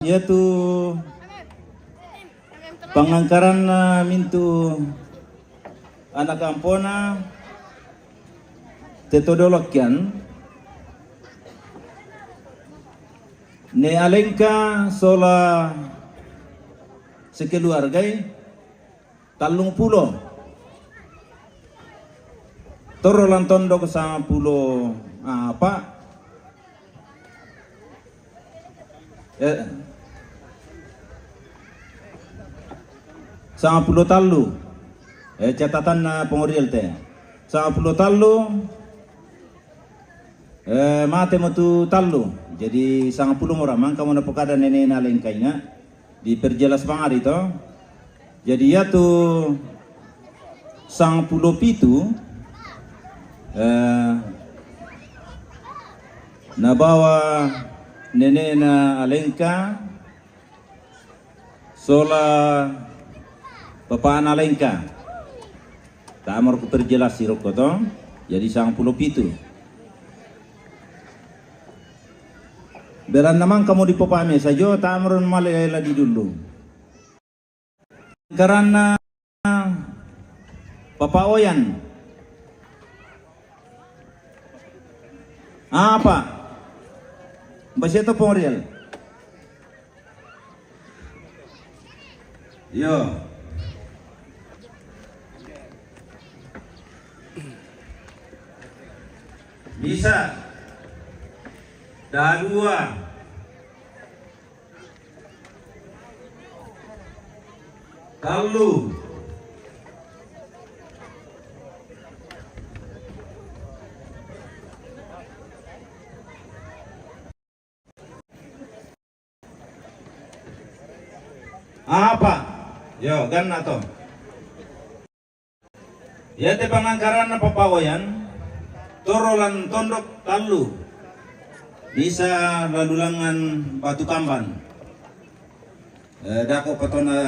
yaitu pangangkaran mintu anak kampona tetodolokyan ne alengka sola sekeluargai talung pulo toro lantondo ke sama pulo apa sama pulo talu catatan pengorial teh sama pulo talu mate metu talu jadi sangat pulo orang mang kamu napokada nene nalengkainya diperjelas banget itu jadi ya tuh sang pulo pitu na bawa nene na alengka sola bapaan alengka tak amor ku perjelas sirok koto jadi sang pulo pitu beran namang kamu dipopame sajo tak amor malay lagi dulu karena Papa Oyan apa Basya to pong real. Yo. Bisa. Dah dua. Kalu. Apa? Yo, gan nato. Ya te pangangkaran na papawayan, torolan tondok talu, bisa lalulangan batu kamban. Dako patona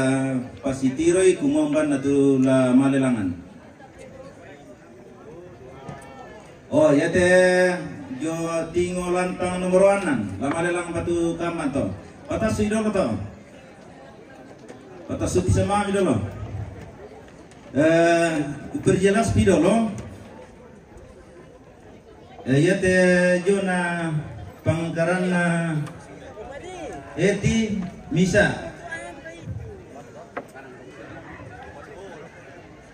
pasitiroy kumomban na tu la malelangan. Oh, ya te jo tingo lantang nomor 6 la malelang batu kamban to. Patas idol to. Atas suti sama dulu. Perjelas dulu. Ya te jona pangkaran eti misa.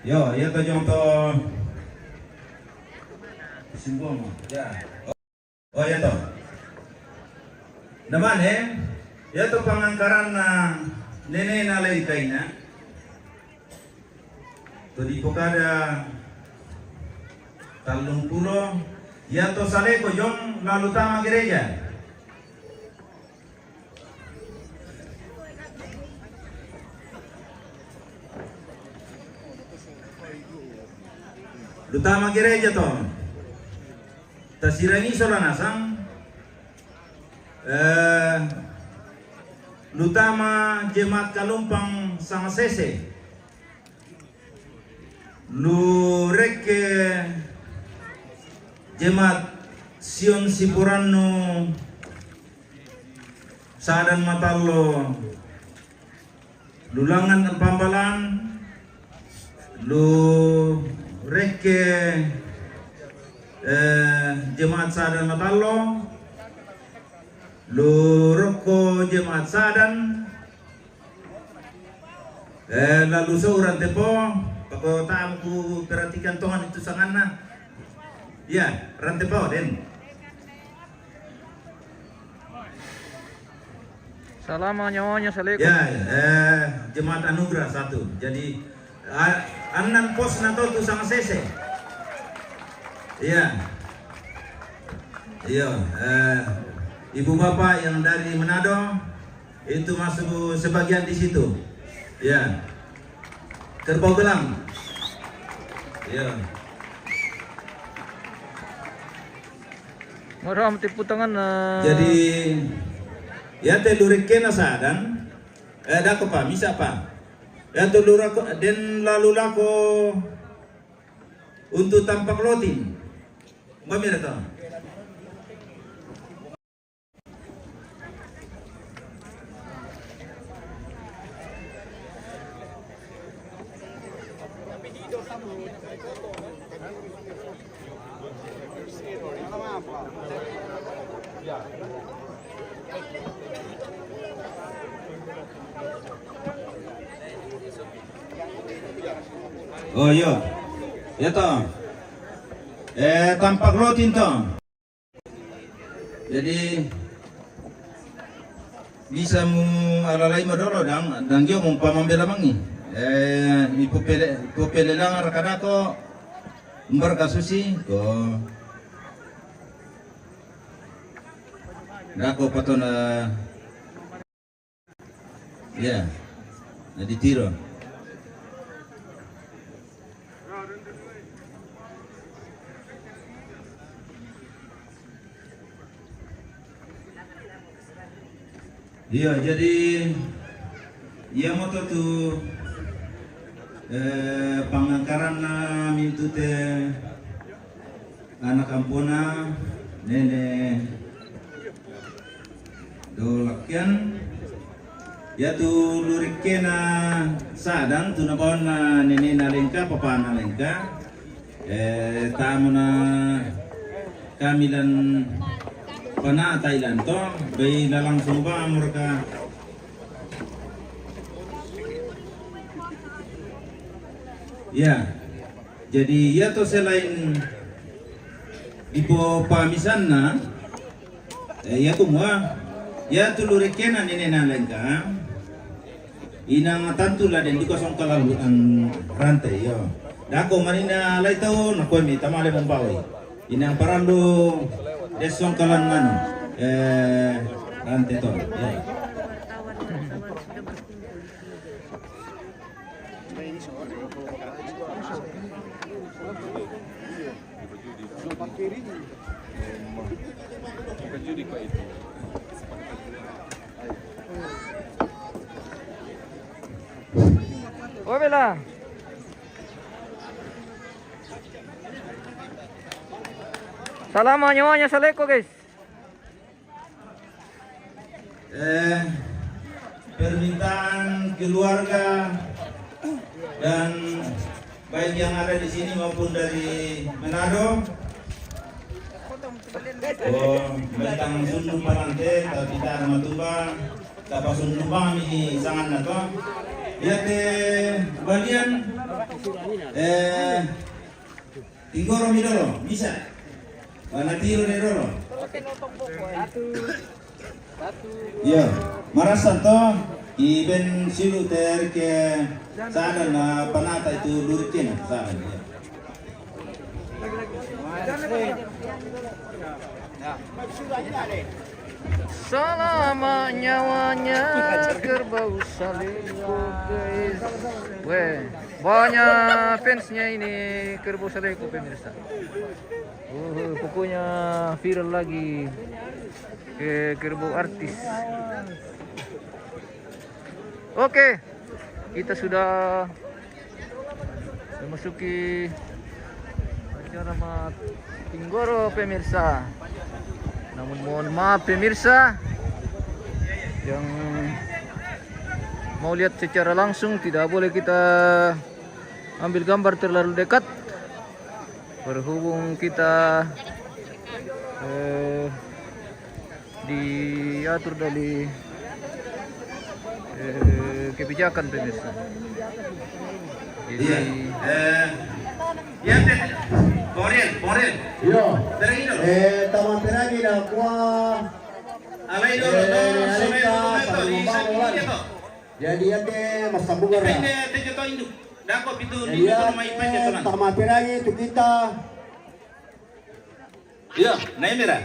Yo, ya to jong to simbol ya. Oh ya to. Naman ya to pangangkaran nene nalay kaina tadi pokada talung pulo ya to sale ko jong lalu tama gereja lutama gereja to tasirani solanasang lutama jemaat Kalumpang sama sese lurek jemaat Sion Sipurano Sadan Matalo lulangan Pambalan lurek jemaat Sadan Matalo Luroko jemaat Sadan lalu seorang tepo pako tamu perhatikan Tuhan itu sangana ya rantepo den salam nyonya assalamualaikum ya jemaat anugerah 1 jadi anan pos nato tu sama sese ya iya Ibu bapak yang dari Manado itu masuk sebagian di situ, ya. Kerbau gelang, ya. Maram tipu tangan. Jadi, ya teluriken asadan, dako pa, misa pa. Ya telurako den lalu lako untuk tampak lotin, mamira to. Oh iya, ya toh. Tampak rutin toh. Jadi bisa mu alalay madoro dan dia mau pamambela mangi. Ipopele lang rakada ko umbar kasusi ko. Dako patona ya, na ditiro. Iya, jadi ia moto tu pangangkaran na mintu te anak kampuna nene dolakyan ya tu lurike na sadang tu nabon na nene nalengka papa nalengka tamu na kamilan pana Thailand to bay na langsung ba mereka ya jadi ya to selain ipo pamisan na ya kumwa ya tulurikena nene nalengka inang tantula den dikosong kalaluan rantai yo dako manina lay taon ko mi tamale mombawi inang parando desong kalangan rantai to ya. Oh bela. Salam nyawanya saleko guys. Permintaan keluarga dan baik yang ada di sini maupun dari Manado. Oh, bentang sundung palante, tapi tidak matumba, tapi sundung kami sangat nato. Ya te bagian tingoro midoro bisa. Wanatiro nedoro. Ya, marasan to iben silu ter ke sana na panata itu lurikin sana. Ya. Selama nyawanya kerbau saleko guys. Weh, banyak fansnya ini kerbau saleko pemirsa. Pokoknya viral lagi kerbau artis. Oke, kita sudah memasuki acara Tinggoro pemirsa. Namun mohon maaf pemirsa yang mau lihat secara langsung tidak boleh kita ambil gambar terlalu dekat berhubung kita diatur dari kebijakan pemirsa. Jadi Ya, Porel. Yo, Terino. taman piragi na kuah. Alay dolo to, someto di sabugan to. Jadi ate masabugar na. Hindi, tejo to induk. Dako pitu Jadi dito to may pwede to lang. taman piragi tu kita. Iya, naimira.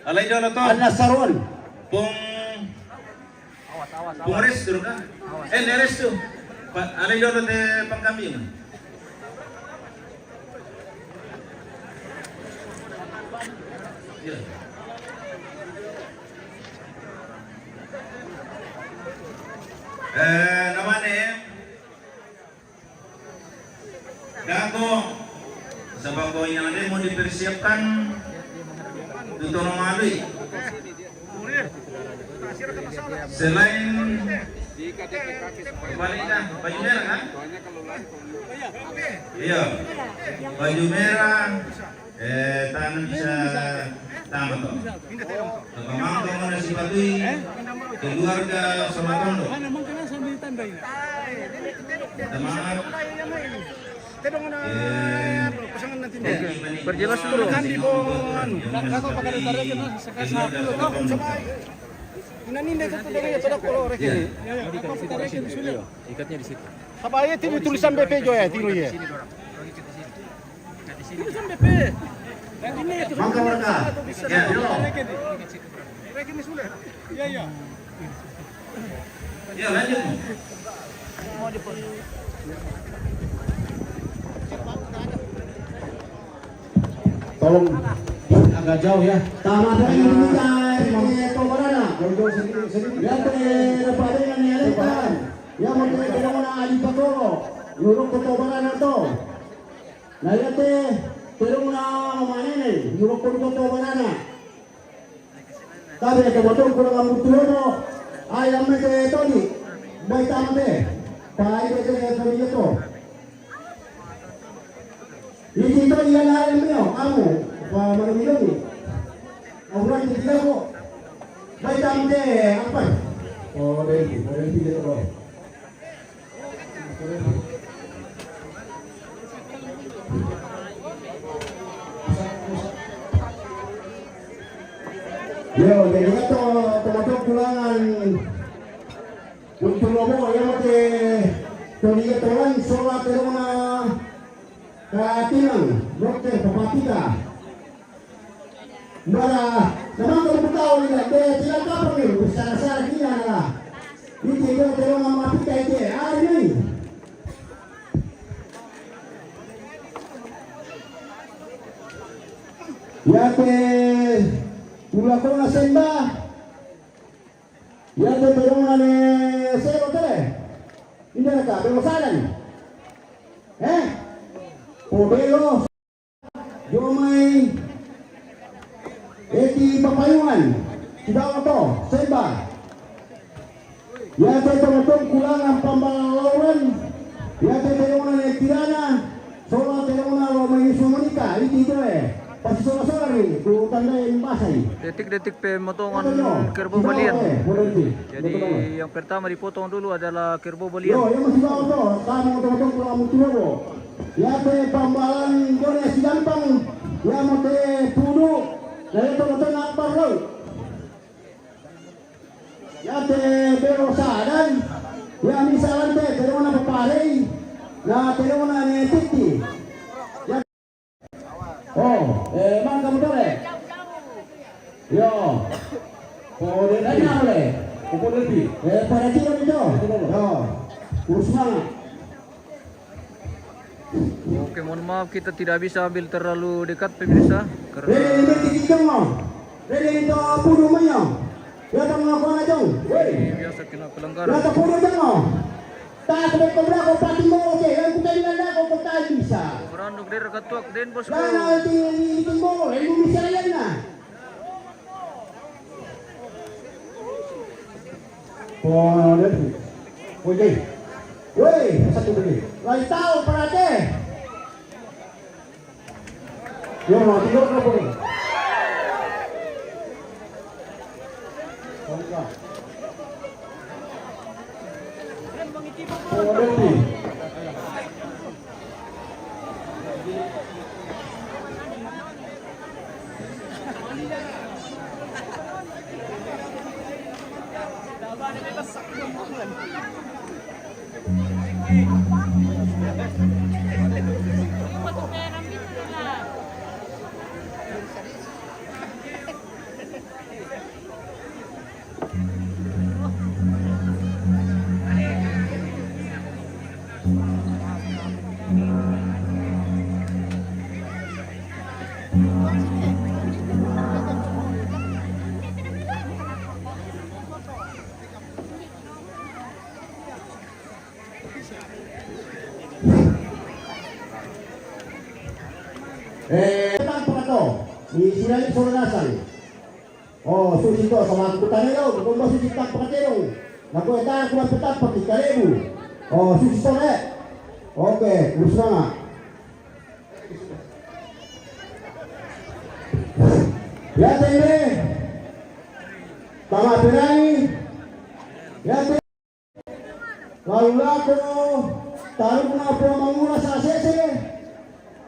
Alay dolo to. Anas Sarun. Pung resto ka. Resto. Alay dolo te pangkambing. Namanya Dago sa bagoy yang ada mau dipersiapkan tutulong alui. Selain balik na baju merah kan? Iya, baju merah tangan bisa tamat toh. Memang kamu nasi batui keluarga Solatondo. Teman. Perjelas dulu. Ikatnya di situ. Apa ya tulisan BP jo ya tiru ya. Tulisan BP. Mangga warga. Ya, Iya. Ya lanjut. tolong agak jauh ya. Tamat lagi minta kobarana. Ya dapat dengan niatan. Ya mau kita mana ali pakoro. Yurok ko kobarana to. Nah ya pero na mamanene. Yurok ko kobarana. Tabe ke botol ko ng mutulo. Ay amme ke toni. Bay tamate. Pai ke kami to. Ini itu yang lain kamu, mana minum ni? Orang tidak kok. Baik tamde apa? Oh, dari tidak kok. Yo, jadi itu termasuk pulangan untuk lomo yang mati. Toliga tolan sholat teruna. Katinang, dokter, papatita. Bara, naman kung butaw nila, sila kapag yun, sara-sara kila nila. Hindi ko, pero mga mapita ito, ay nai. Yate, pula ko na semba. Yate, pero nga ni Sero Tere. Hindi na ka, pero salan. Pobelo, Jomay, Eti Papayungan, tidak to, Seba. Ya teman-teman kulangan pembalauan, ya teman-teman Tirana, soal teman-teman Romai Sumonika, itu pasti soal-soal ni, tu tandai basai. Detik-detik pemotongan kerbau balian. Jadi yang pertama dipotong dulu adalah kerbau balian. Yo, yang masih bawa to, kamu teman-teman kulangan mutulo. Ya te pambalan jone sidampang, ya mo te puno, dari teman-teman nakbar lo. Ya te bero sadan, ya misalan te terima na paparey, na terima na netiti. Ya, oh, mang kamu tole. Yo, pode nanya ole, pode pi. Pada tiro itu, yo, kurusnya. Oke, mohon maaf kita tidak bisa ambil terlalu dekat pemirsa karena biasa kena pelanggaran. Beranduk dari katuak den bosku. Woi, satu lagi. Lai tahu perhati. Yo, tidur ke boleh. Di sini Soronasan. Oh, susi to sama aku tanya lo, kung susi tak pakatero. Naku eta kuat petat pati kalebu. Oh, susi to le. Oke, terus na. Ya tende. Tama Pirani. Ya tende. Lalu lako taruh na po mangura sa sese.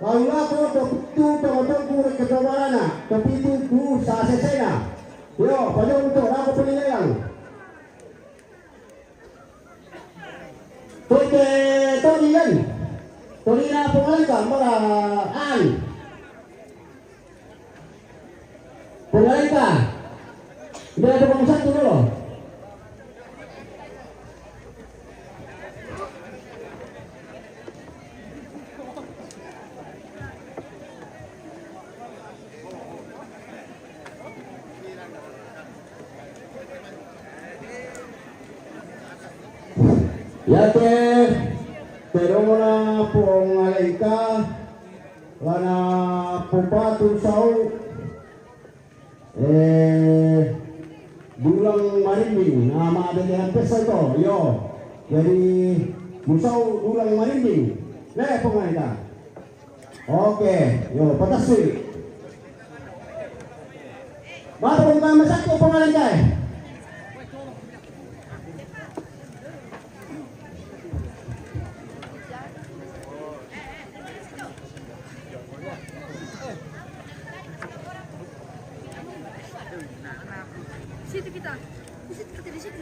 Lalu lako topitu pengotongku kecobarana. Topitu ku sa sese na. Yo, pada untuk aku penilaian. Toke torian. Torina pengalika para an. Pengalika. Dia ada bangsa tu dulu. Yate terona pongalika lana pupatu sau bulang marinding nama ada yang pesa itu yo jadi musau bulang marinding pongalika oke yo patasi baru bukan masak pongalika Situ kita. Di situ.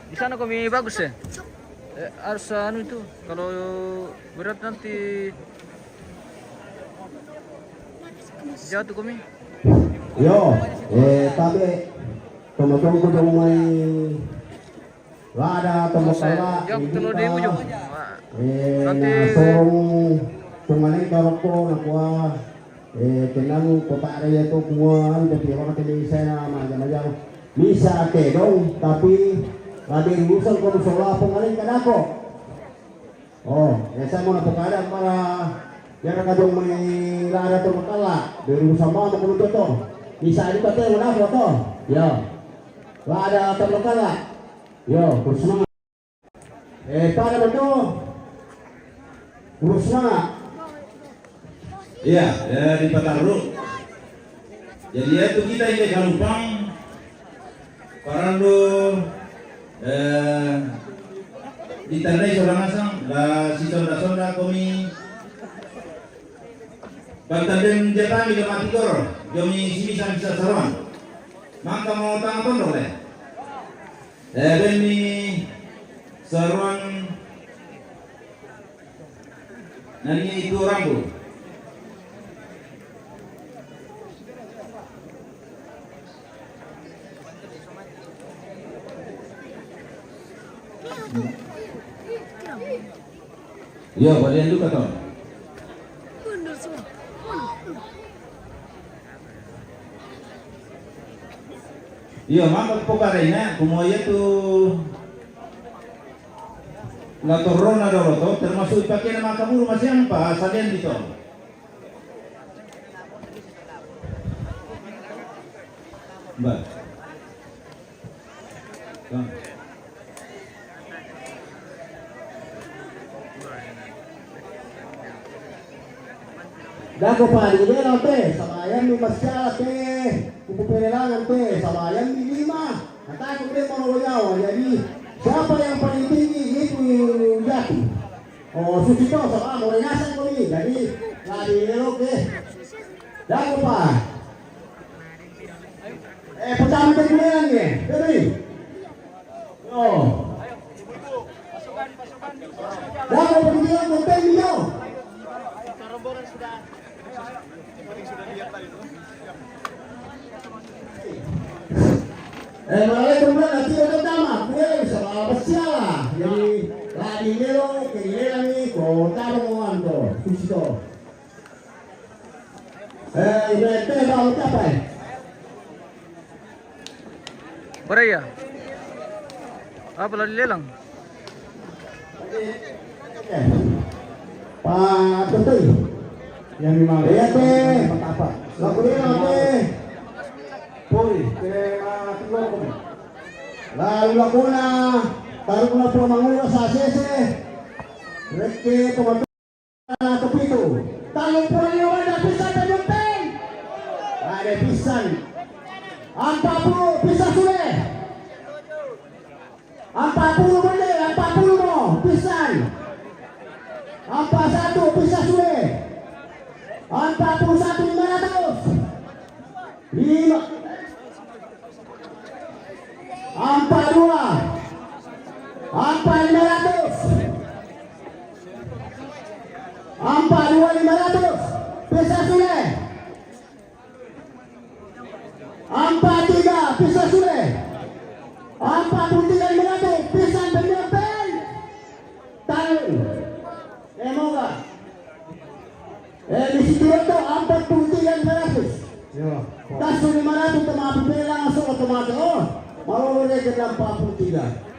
Di sana kami bagus ya. Harus anu itu kalau berat nanti jatuh kami. Yo, tapi teman-teman ko dong may lada teman-teman. Yang telur di ujung. Nanti sorong tumalay karok ko nakuha tenang kota area itu kumpulan jadi orang Indonesia macam-macam bisa kedong tapi lagi urusan konsola pengaling kadako. Oh, ya saya mau napakada para yang kadong may lada tumakala dari sama makulong to. Bisa juga teh mana foto. Ya. Lada tumakala. Yo, kurusna. Para beto. Kurusna. Iya, dari Pataru. Jadi itu kita ini galumpang parando ditandai seorang asang la si sonda kami pagtandem jatami ke matikor kami simisang bisa saruan maka mau tangan dong le demi saruan nani itu rambu. Iya, kalian juga toh. Mundur semua. Iya, maka pokarenya kumoya tu la torrona doroto termasuk pakai nama kamu masih apa salian dito. Mbak. Dako pa di dero te, sabayan di masyala te, kupuperelangan te, sabayan di 5. Natakot din mo jadi siapa yang paling tinggi itu jatuh. Oh susito sama mau renasan ko ni, jadi lagi dero ke. Dako pa. Pertama te kulian ni, jadi. Oh. Dako pa di dero ko niyo. Rombongan sudah lihat tadi tuh. Malay kemudian nanti ada pertama, kuya sama pasiala. Jadi lagi nero, kailan ni ko tarungan to, susito. Ito ba utapay? Baraya. Apa lagi lelang? Pak Tutoy. Yang memang te, apa? Lagu dia te. Puri, ke tulong ko. Lalu lakuna, taruh na po mangura sa sese. Reke tumatulong na tupito. Talong po niyo ay napisa na yung pen. 40 pisah sudah. 40 boleh, 40 mo, pisan. 41 pisah sudah. 41 500. 5 42 500. 500 pisah sudah. 43 pisah sudah. 43 500 pisah penyempel. Tahu. Emoga. Di situ itu 43 500. Kaso 500 tumapipila lang ang suko tumato. Oh, marunong ka lang 43.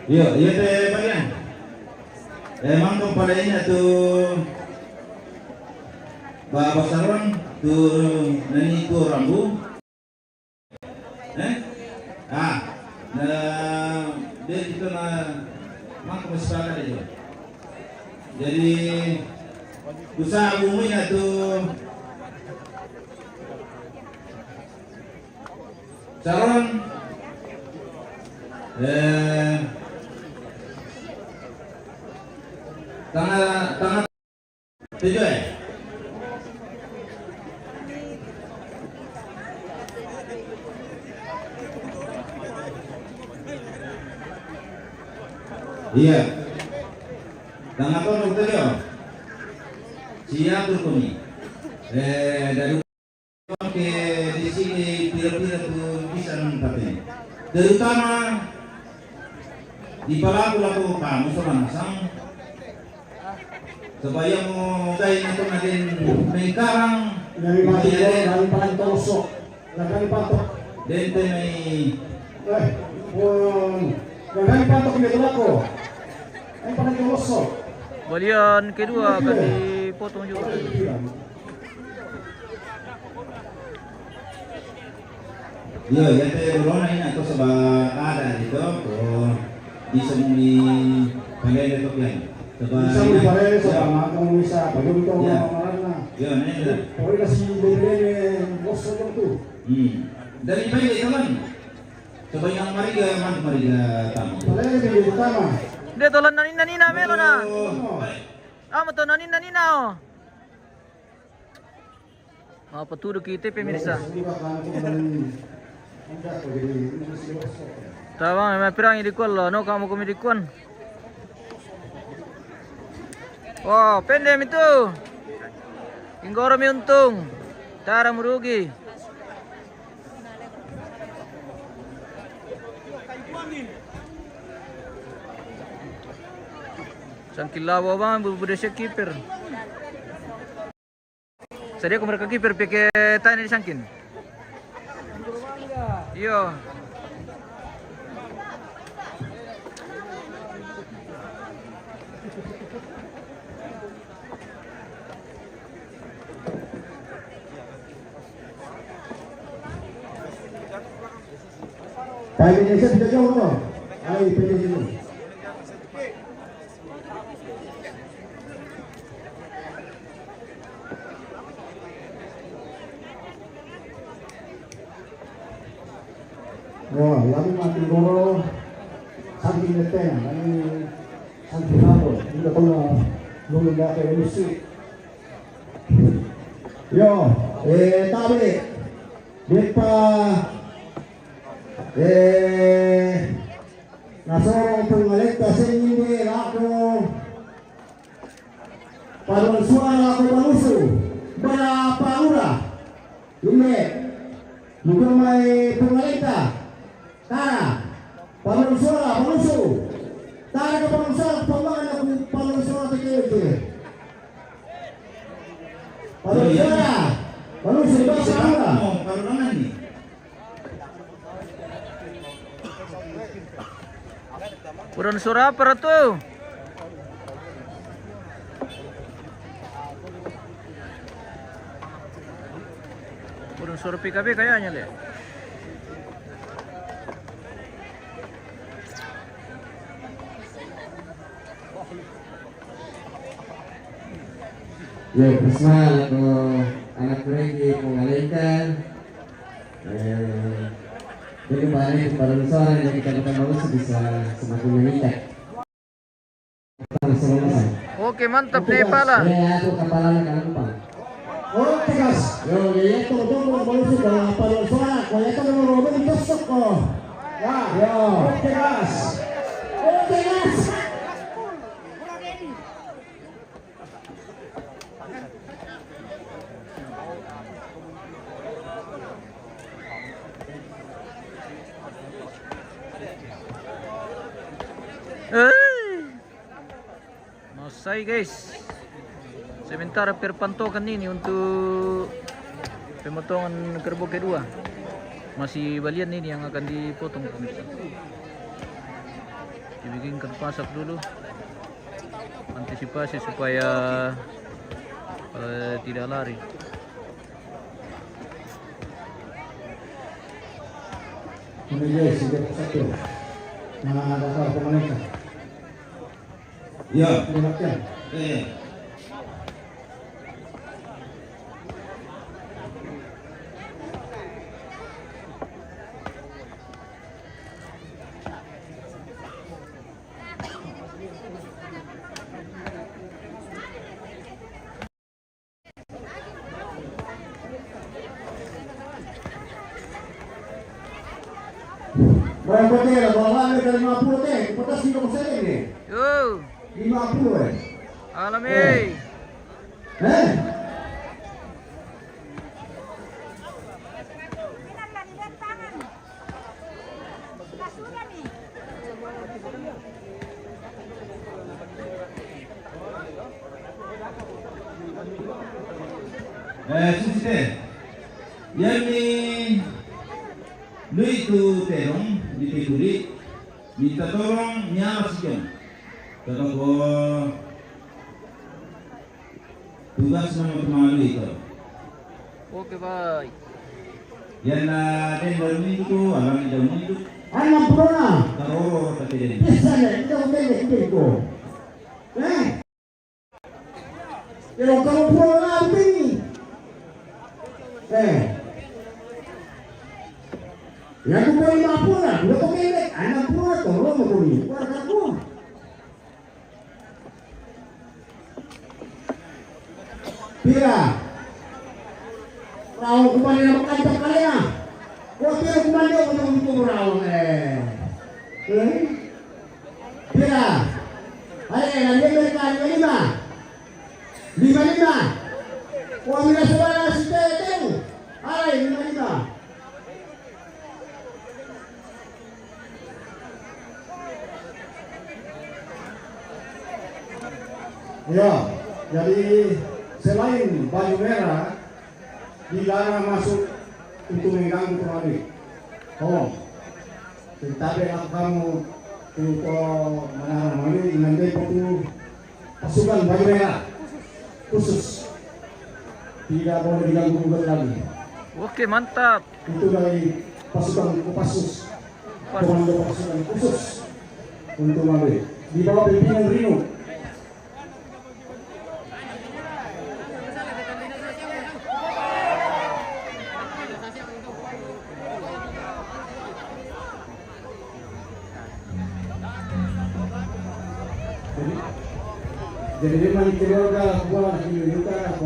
Iya, iya teh bagian. Emang tuh pada ini tuh bapak sarung tuh nani tuh rambu. Nah dia itu mang kemusikan itu. Jadi usaha umumnya tuh sarung tanggal 7 ya? Iya. Tanggal berapa tadi ya? Siap berkumi. Dari ke di sini pira-pira tuh bisa tapi terutama di pelaku kamu sama nasang supaya mau kain itu nanti mengkarang Dari pantosok, dari pantok. dente may Dari pantok ini ako. Ay pantosok. Balian kedua akan dipotong juga. iya ya teh corona ini atau sebab ada itu bisa di pakai itu pian Bisa dipareho sa mga bisa pagawin ko Ya. mga marana. ya ini Pwede kasi bibili boso yung to. dari bayi itu kan coba yang mariga tamu Palagi bibili tama. Dia tolan nanina meron na. oh Ah, mato nanina oh. Patulog kita pemirsa. Hindi ba kan ko man anda ko bibili boso. Tawang may pirang idikuan no kamu kumidikuan. Wow, pendem itu. Inggoro mi untung. Tara merugi. Sangkilawa bang berbeda keeper. Sadia ko mereka keeper pakai tanya di sangkin. Iyo. Kaya Indonesia tidak jauh no. Ay pwede dito. Wah, lagi mati goro. Saking neteng, ani saking nado. Hindi ko na lumula kay Lucy. Yo, tabi. Di pa nasorong pengalekta sa inyo ako parang suara ako manuso bala paura hindi mukhang may pengalekta tara parang suara manuso tara ka parang suara pamagan ako parang suara tayo parang suara manuso ba paura karulangan nih Kurang suara apa tuh? Kurang suara PKB kayaknya deh. Ya, Prisma atau anak Regi mengalihkan. Jadi balik kepada sore yang kita bagus bisa semakin meningkat. Oke, mantap nih pala. Ya, aku kepala gampang. Oh, tegas. Yo, ya itu tunggu polisi kalau pada suara, kalau itu nomor 2 ditusuk kok. Ya, yo, tegas. Oh, tegas. Selesai guys. Sementara perpantokan ini untuk pemotongan kerbau kedua. Masih balian ini yang akan dipotong pemirsa. Dibikinkan pasak dulu. Antisipasi supaya tidak lari. Ini sudah satu. Nah, dasar pemerintah. Ya. Demikian. Berapa teh? Bawa dari 50 teh. Kita sih mau saya ini. Yo, 50 alami. Sisi yang ni lui tu terong di Pekuri minta tolong nyala siang kalau ko tugas nama kemalu itu Oke, baik. yang den dalam itu alam di dalam itu Anak pernah. karo tapi den Bisa deh, kita udah itu. Kalau kamu pulang ini. Ya aku beli 50 lah, udah kok pendek, anak pura tolong mau beli, keluarga aku. Pira, raw kembali nama kancap kalian. Kau pira kembali untuk mendukung raw Pira, ayo nanti mereka 55. Kau ambil suara si Tete, ayo 55. Ya, jadi selain baju merah dilarang masuk untuk mengganggu pemabik. Oh, tetapi kamu untuk menahan pemabik dengan itu pasukan baju merah khusus tidak boleh diganggu gugat lagi. Oke, mantap. Itu dari pasukan Kopassus, komando pasukan khusus untuk pemabik di bawah pimpinan Rino. Jadi memang keluarga buah di Utara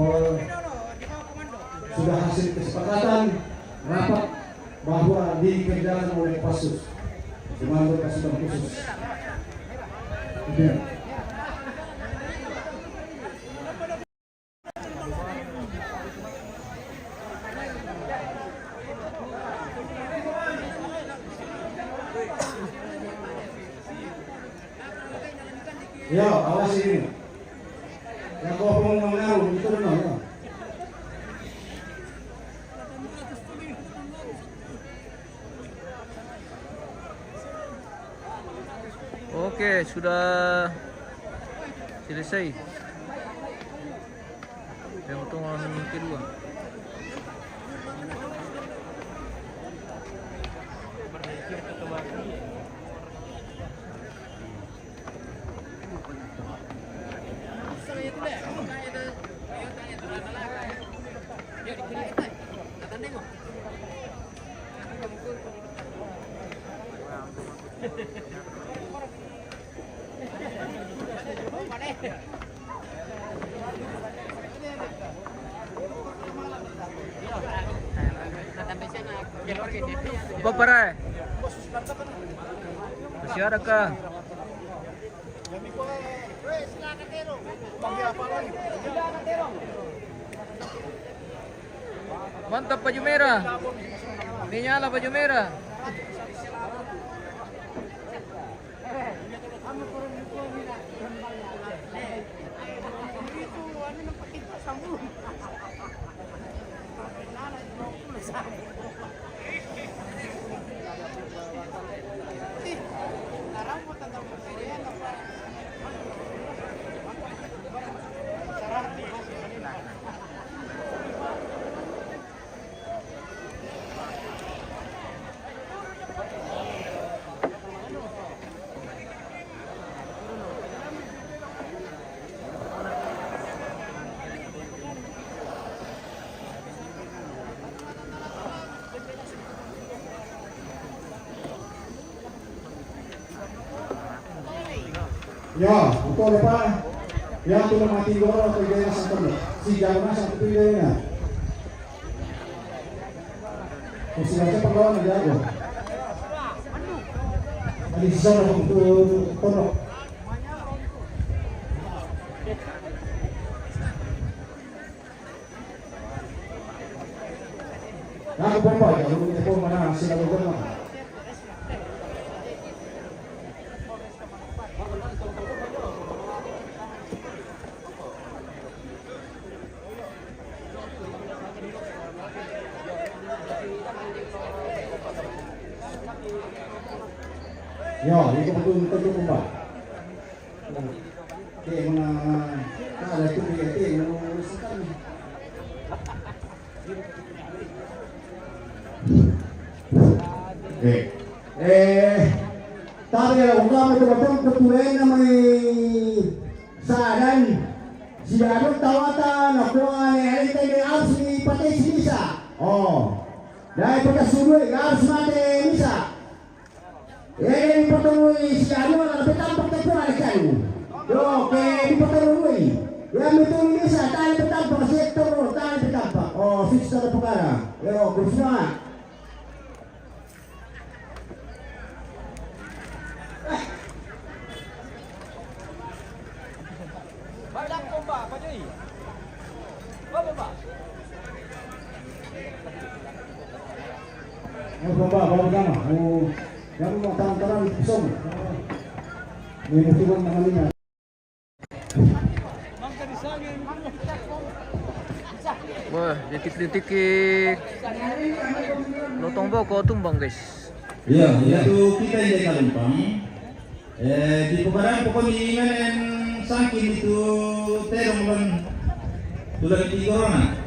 sudah hasil kesepakatan rapat bahwa dikerjakan oleh Kopassus, komando pasukan khusus. Ya, awas ini. Yang kau mau mengaruh itu benar. Ya. Oke, sudah selesai pemotongan kedua. Apa para? Masih ada kah? Mantap baju merah. Ini nyala baju merah. Ya, itu ada Pak. Yang tuh mati goro atau gaya sampai si jalan sampai pilihnya. Kursi aja penggawa jago. Tadi sisa untuk pondok. Nah, aku pompa ya, lu punya pompa mana masih ada gua. Ya, itu betul Pak. Oke, ada itu yang mengurusan. Oke. Tapi kalau kamu betul ketulen namanya sadan siapa tawatan aku ada yang harus dipakai bisa. Oh, dari pada suruh harus mati bisa. Ini pertemuan siapa ada tampak terpulang kayu. Oke, ini pertemuan. Yang betul bisa tali bertampak sektor tali bertampak. Oh, sistem perkara. Yo, bersama. Banyak pompa, Pak Jai. Pompa. Bawa sama. Yang mau tangan pisau. Ini mesti namanya. Wah, detik-detik lotong boko tumbang guys. Iya, itu kita yang dari Kalimpang. Di Pebarang pokoknya ingin saking itu terong kan sudah di corona.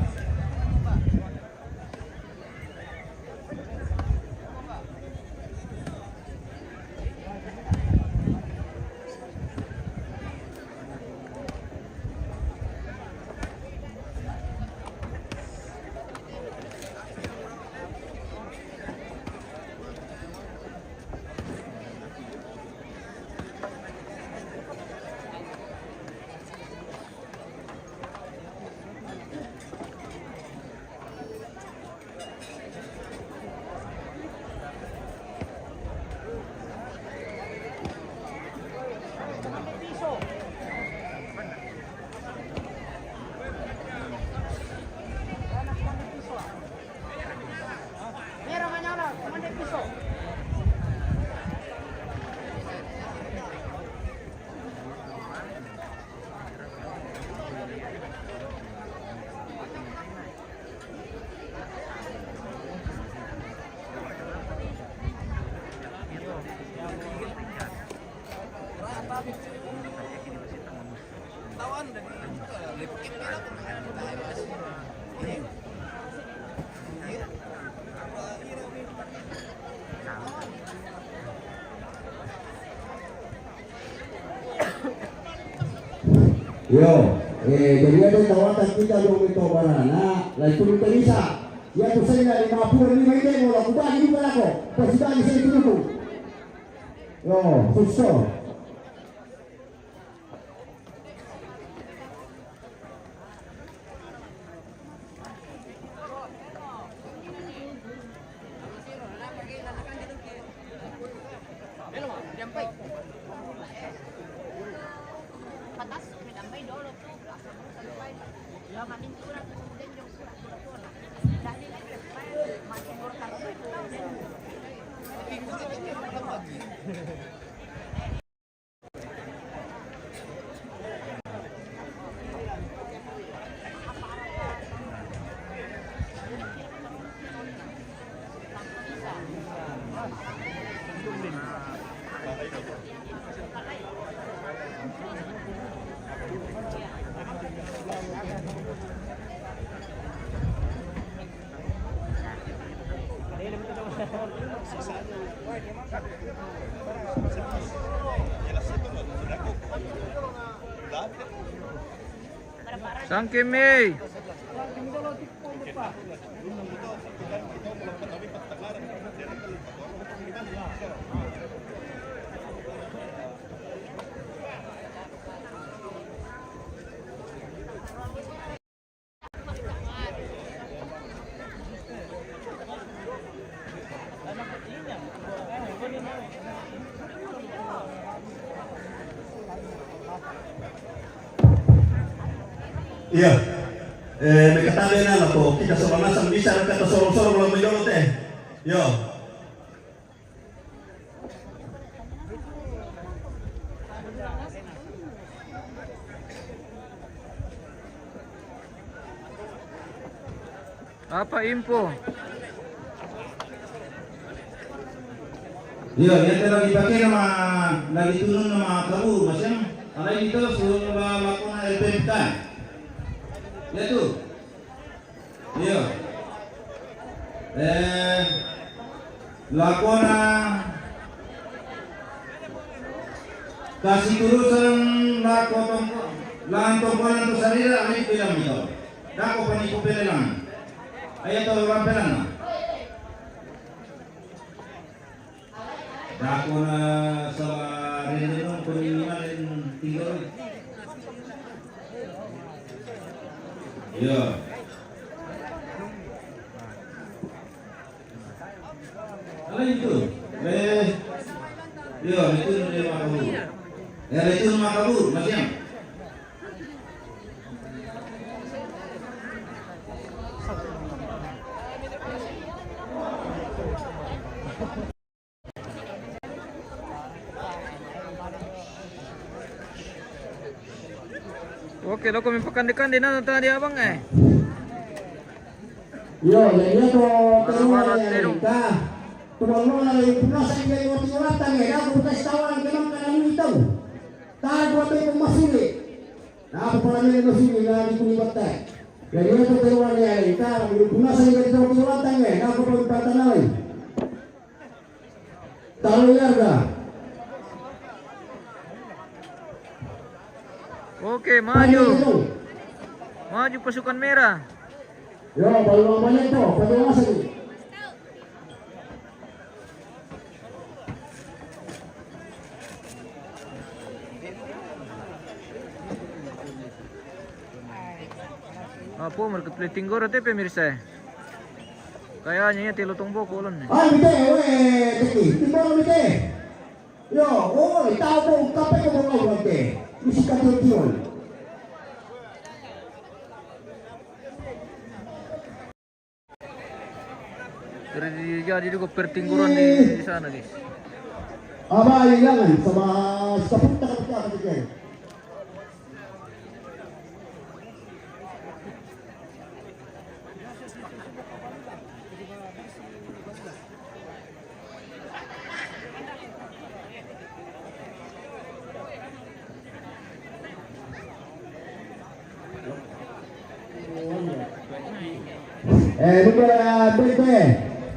Yo, jadi ada tawatan kita dong itu barana, lalu itu bisa. Ya tuh saya dari 50 ini mau lakukan ini berapa? Pasti saya itu dulu. Yo, suso. Sangkimi. Iya. May katabi na ako. Kita sa mga sambisa ka sorong-sorong lang mayolot eh. Yo. Apa info? Iya, yang lagi pakai nama lagi turun nama kamu, macam ada itu suruh melakukan LPMK. Ya tuh. Iya. Lakukan kasih turusan lakukan lantokan untuk sarira ambil bilang itu. Dako paniku pelelang. Ayo tahu orang pelang. Dako na sa renungan peniman tinggal. Iya. Apa itu? Iya, itu dia makabur. Itu makabur, macam. Oke, lo kami pakandi-kandi na tadi abang eh. Yo, jadi itu terus kita tumalon na punasan kay wati-watan eh. Ako testawan kenang kanang ito. Tago tayo masuli. Ako pala nila masuli na di kulibat tayo. Jadi itu terus kita punasan kay wati-watan eh. Ako pun patanay. Tahu yarga. Oke, maju. Maju pasukan merah. Yo, baru banyak tuh, pada masa ini. Apa mereka plating gor ate pemirsa. Kayaknya ya tilutong boko ulun. Ah, bite, teki, timbang bite. Yo, tahu po kape ko mo bite. Misi katiyon. Terjadi juga pertingguran di sana, guys. Aba, jangan sama sepunta ka kita.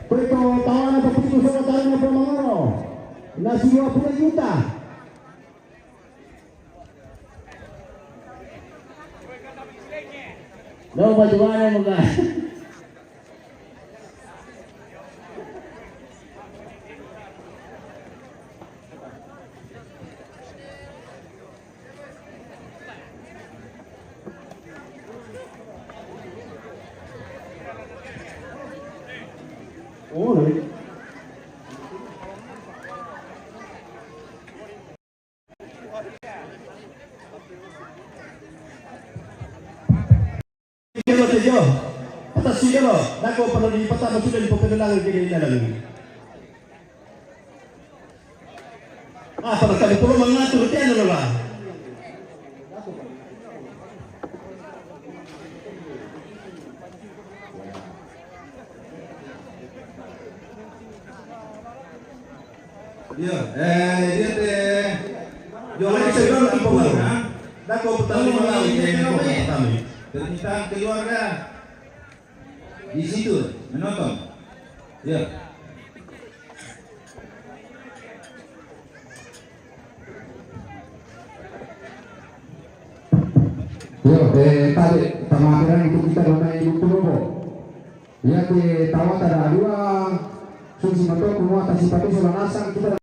Begitu tawanan keputusan tawanan Pramangaro nasi 20 juta. Lo bagaimana muka? lo tujuh. Atas sudah lo. Dako pada di pertama sudah di pepedalangan kini dalam. Pada kali perlu mengatur tiada lo lah. Ya, dia teh. Jangan disebut lagi pemain. Dako pertama malam ini pertama. Permintaan keluarga di situ menonton. Ya. Yo, tadi pemakiran untuk kita bermain di Pulobo. Ya, tahu ada dua fungsi motor semua atas sifat nasang kita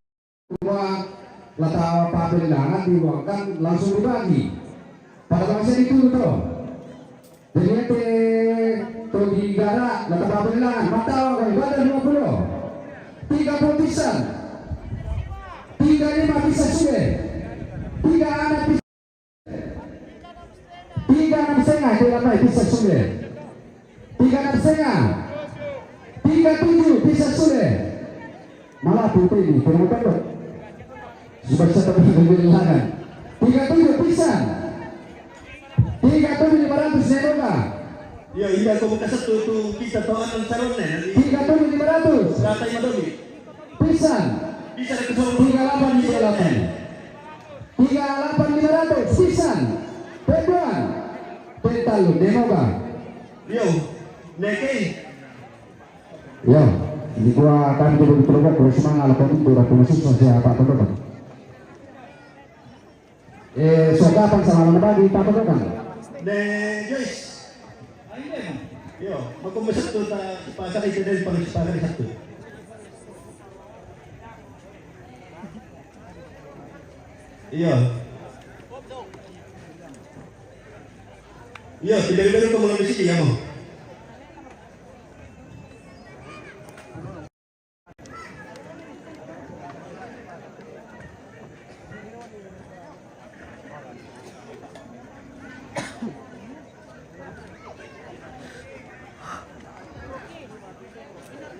semua lata pepedalangan dibuangkan langsung dibagi. Pada masa itu tuh. Jadi itu di gara lata pepedalangan mata kan ada 20. 30 pisan. 35 pisan sudah. 3 anak pisan. 36,5 itu apa bisa sudah 36,5 37 bisa sudah malah putih ini kenapa tuh sebagai satu kehilangan 37 bisa 37,500 semoga ya iya aku buka satu tuh kita tahu akan sarungnya 37,500 kata yang lebih bisa bisa ke 38,500 bisa Peduan, petalo, demo ba? Yo, neki. Yo, hindi ko akan tulog ko sa mga alapon dito at pumasok sa siya patulog. Sogapan sa mga nabagi patulog. De Joyce. Yo, magkumasok to ta pasakay sa del pasakay sa to. Yo. Iya, tidak kamu mulai di sini ya, Bang.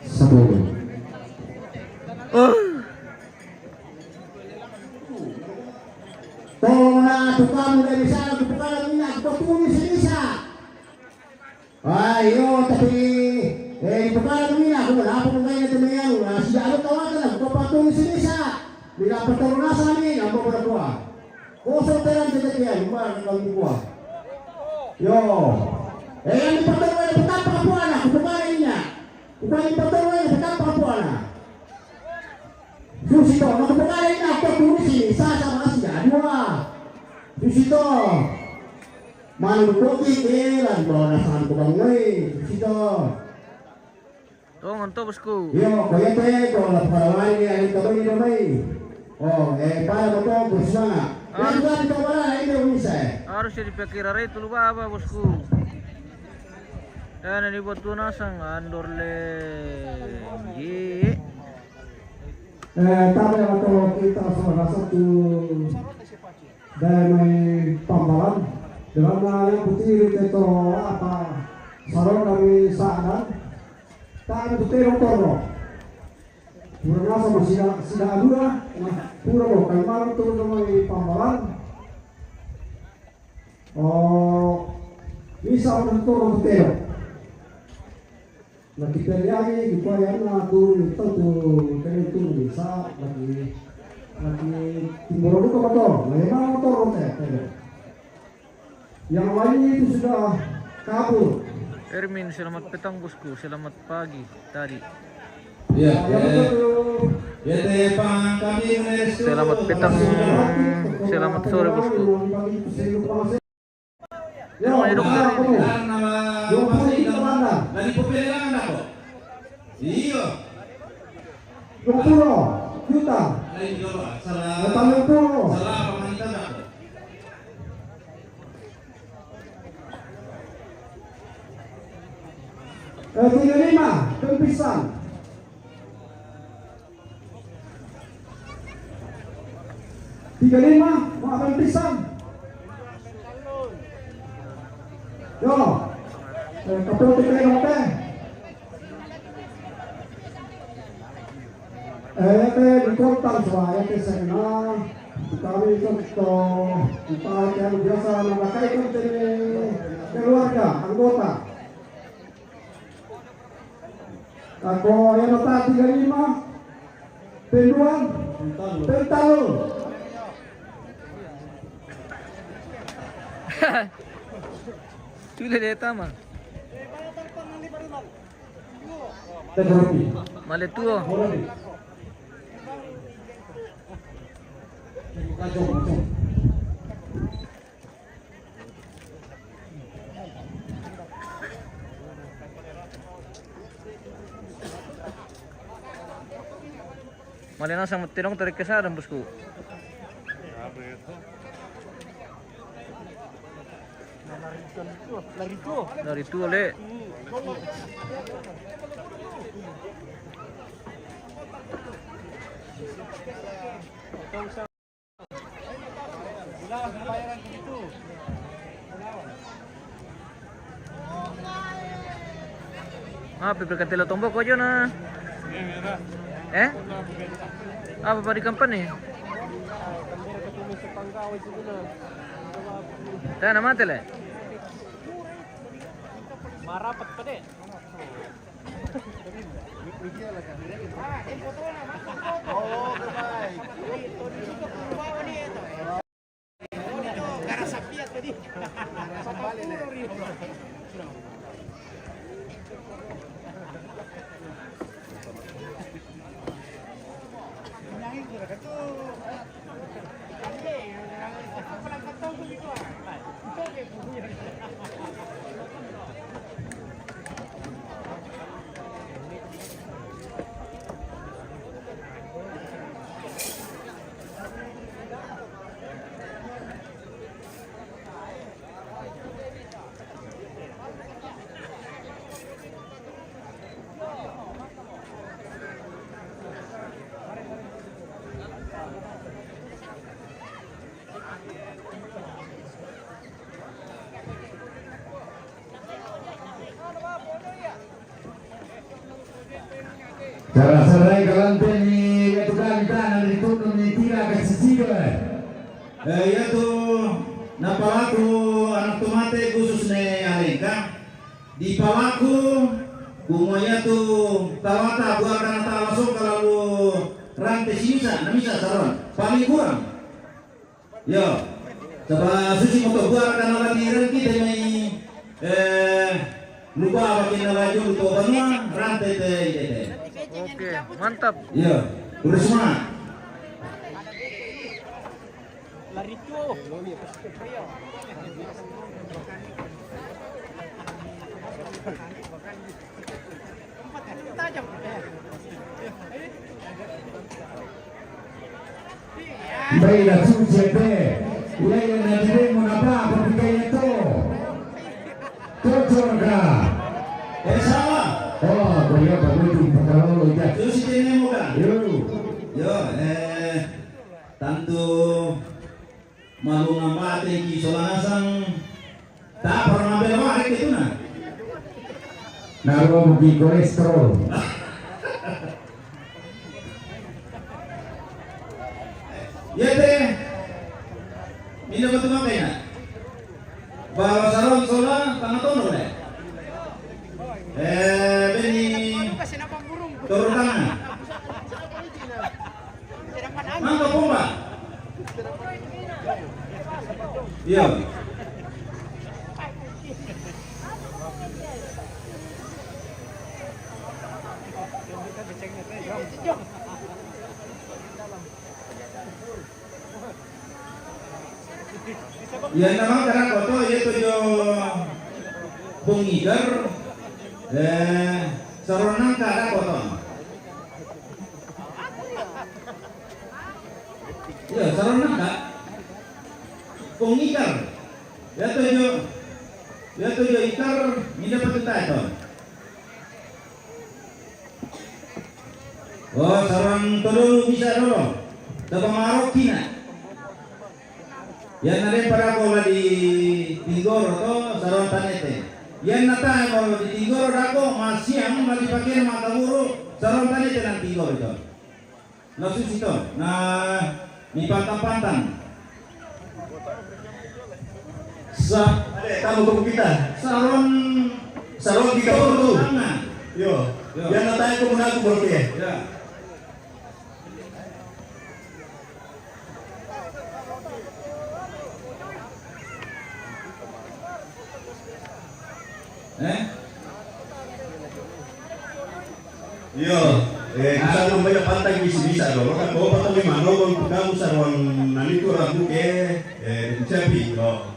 Satu. Tona tukang dari sana tukang minyak tulis Indonesia. Ayo tapi tukang minyak wala pa kung kaya tumayan sida ano tawagan na papatulis Indonesia. Bila pertarungan ni ang papadagwa. Kuso teran dito lumar ng kuwa. Yo. Ang pertarungan na patapakapuan na kutukan niya. Kukuha yung pertarungan na patapakapuan na. Susito, magpapakain na ako tulis isa sa mga sida. Dua. Susito. Manong kopi kelan bawa nasan ko bang ngay. Susito. Tongon to bosku. Yo, kaya te ko la parawan ni ay taboy ni may. Oh, para mo to kusana. Ay ba dito wala ay de unisa. Harus jadi pikir ray tulu baba bosku. Dan ini buat tunasang andor le. Ye. Tabi ako kita sa satu dahil may pambalan. Dalam yang putih itu apa? Sarong kami saanan. Tabi itu terong toro. Pura sama sida adura. Pura mo kay malam turun may pambalan. Oh, bisa orang turun terong. Nakita lagi di payan na turun ito kaya turun bisa lagi timur itu motor, memang motor yang lain itu sudah kabur. Ermin, selamat petang bosku, selamat pagi tadi. Ya, Pang kami menestu. Selamat petang, selamat sore bosku. Namanya dokter ini. Dari peperangan ako. Iyo. 20 juta. Lain jodoh. Salah. Salah pemanitan ako. Tiga lima, tempisan. Tiga lima, mau tempisan. Yo. Kaputi kayo oke. Ete di kota suara ete sana. Kami contoh upaya yang biasa memakai keluarga anggota. Ako yang nota 35 penduan Pentalu. Sudah dia tama. Tegurupi. Maletuo. Malena sang tinong tarik kesaran bosku. Dari itu le. Berkatila tombok aja na. Apa pada kampanye? Tahu nama tele? Marapat pa deh. Oh, baik. Gara sapiat tadi. Cara sarai galante ni ketukan kita dari turun ni tira ke sisi Yaitu napalaku anak tomate khusus ne alengka di palaku kumanya tu tawata buat karena tak masuk kalau rantai simisa namisa saron paling kurang yo coba susi motor buat karena lagi rengki demi lupa bagi nawaju lupa banyak rantai teh. Oke, mantap. Iya, udah semua. Larito. Tajam. Baiklah sujete. Ia yang nanti mengapa pertikaian itu? Cocorga. Sama. Oh, boleh bagus kalau ya. Terus ini mau kan? Yo, tantu malu ngamate ki solanasang tak pernah ngambil apa itu nah. Naruh di kolesterol. Ya teh, minum betul apa ya? Bawa sarung sola tangan tono deh. Beni turun tangan. Mangga pomba. Iya. Ya namang karena koto itu jo bungigar saronang kada koto. Ya saronang kada bungigar. Ya to jo ikar minda patenta itu. Oh sarang tolong bisa dulu. Coba marok kina. Ya nare para kola di Tinggor atau saron tanete. Yan na tayo kalau di tigor dako masiang malipakin makaburu sarong tadi tenang tigor itu. Langsung situ. Nah, di pantang-pantang. Kamu tuh kita. Sarong kita tuh. Yo. Yan na tayo kung ako berarti ya. Ya. Yo, kita banyak pantai bisa dong. Kan bawa pantai lima, kalau kamu sarwan nanti tuh rabu ke dicapi. Oh.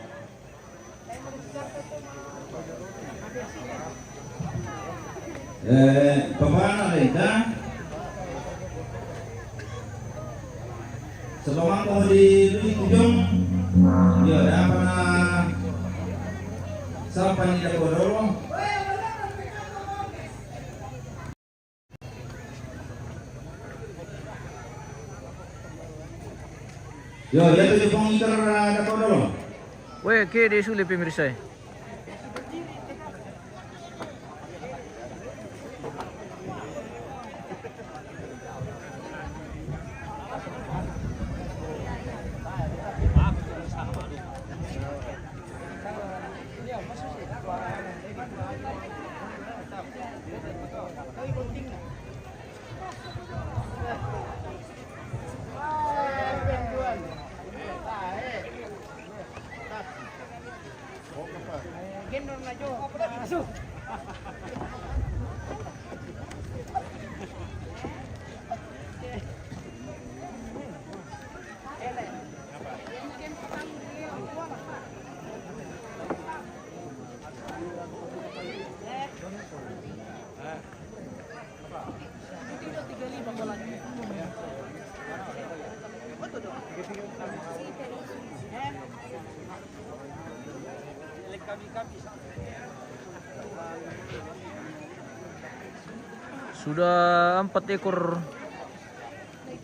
Papaano rita? Sebelum ko di tujong, yo apa na sa panida ko dolo. Yo, ya tujuh pong iker na ko dolo. Weh, ke dia sulit pemirsa. Sudah 4 ekor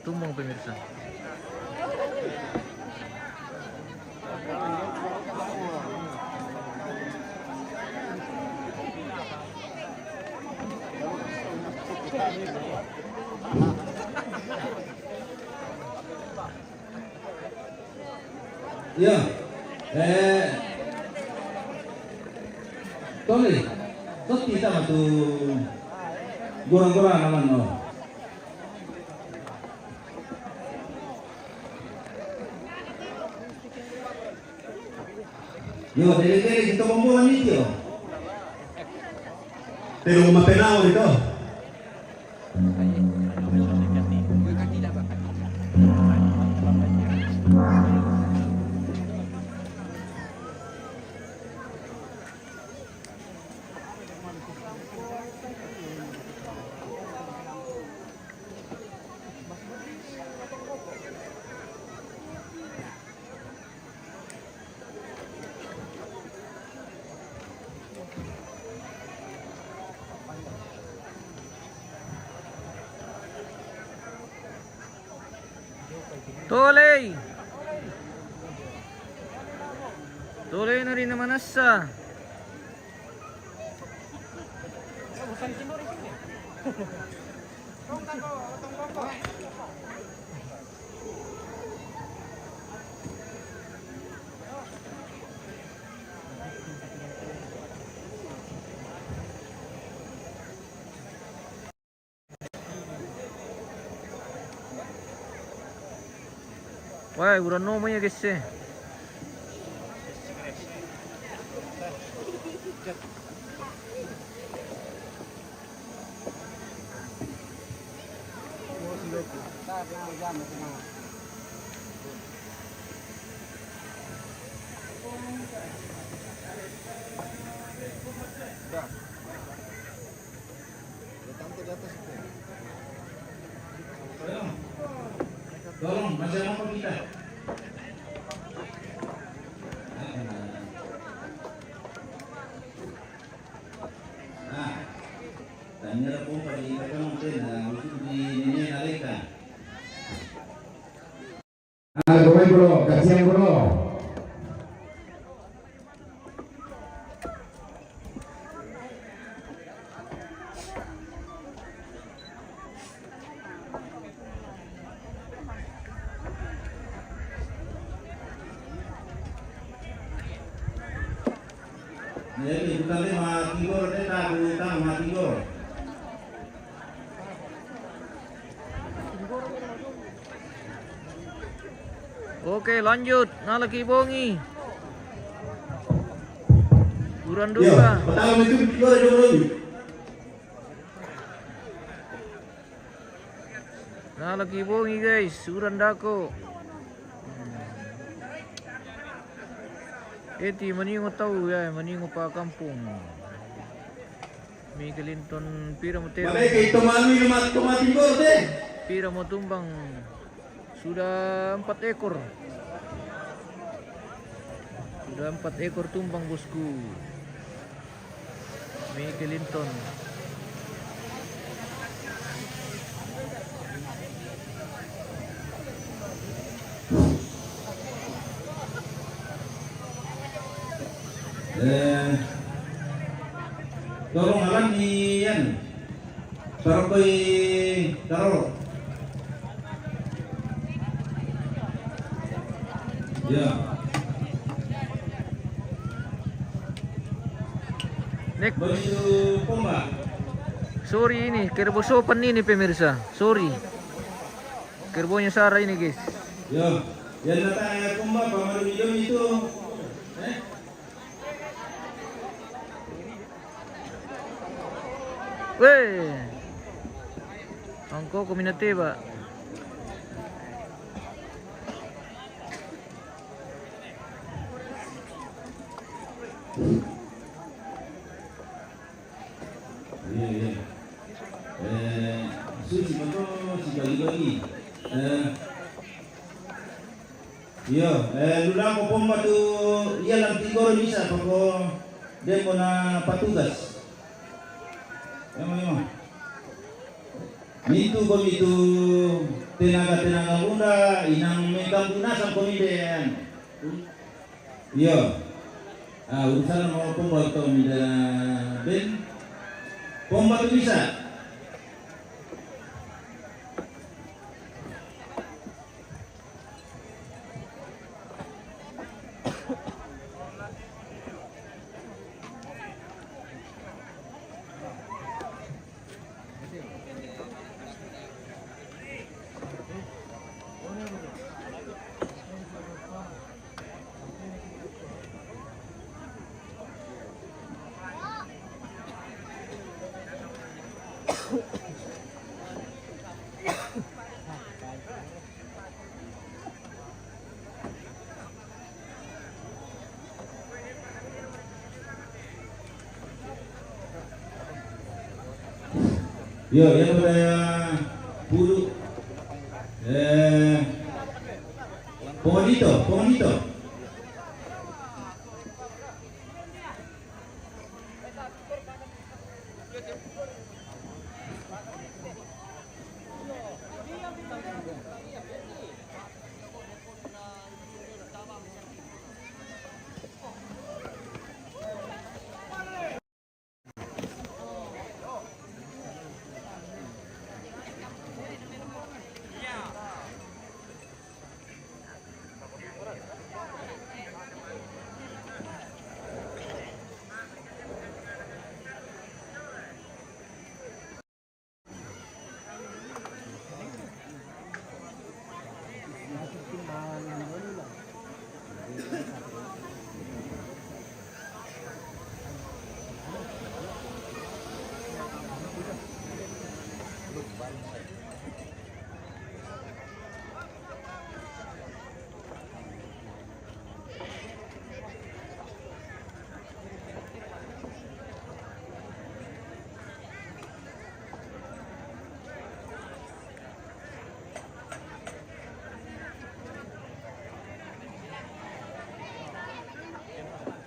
tumbang pemirsa. Ya, Tony, Toti sama tuh gorang-gorang naman no. Yo, dele-dele kita pembunuhan itu. Pero mapenao ito. Toley! Toley na rin naman asa. Wah, udah nomo ya guys ya. Tolong, masih apa kita? Nah, tanya po pali kita natin na gusto di ninyo nalika. Gawin bro, kasihan bro. Jadi bukan dia matigor dia tak utang matigor. Oke, lanjut. Nalaki bongi. Uran Yo, dua. pertama itu tigor dulu. Nalaki bongi guys. Uran dako. Eti maningo tahu ya, maningo pa kampung. Miguel Clinton pira mo tero. Malay kay tumami tumatigor deh. Pira mo tumbang. Sudah 4 ekor. Sudah 4 ekor tumbang bosku. Miguel Clinton. Tolong alam ni yan. Taruh koy taruh. Ya. Nek, Begitu pomba. sorry ini, kerbosopan ini pemirsa. Sorry. Kerbonya Sarah ini guys. Ya. Yan nata pomba pamaru itu. Weh. Angko komuniti ba? Iya. Suci betul si bagi-bagi. Iya, lulang ko pomba tu iya lang tigor bisa pako dia mo na patugas. Emang. Itu komito tenaga muda inang megang gunasan komiden. Iya. Urusan mau pomba to mida ben. Pomba tu bisa. Yo, yang beraya bulu, Pongonito.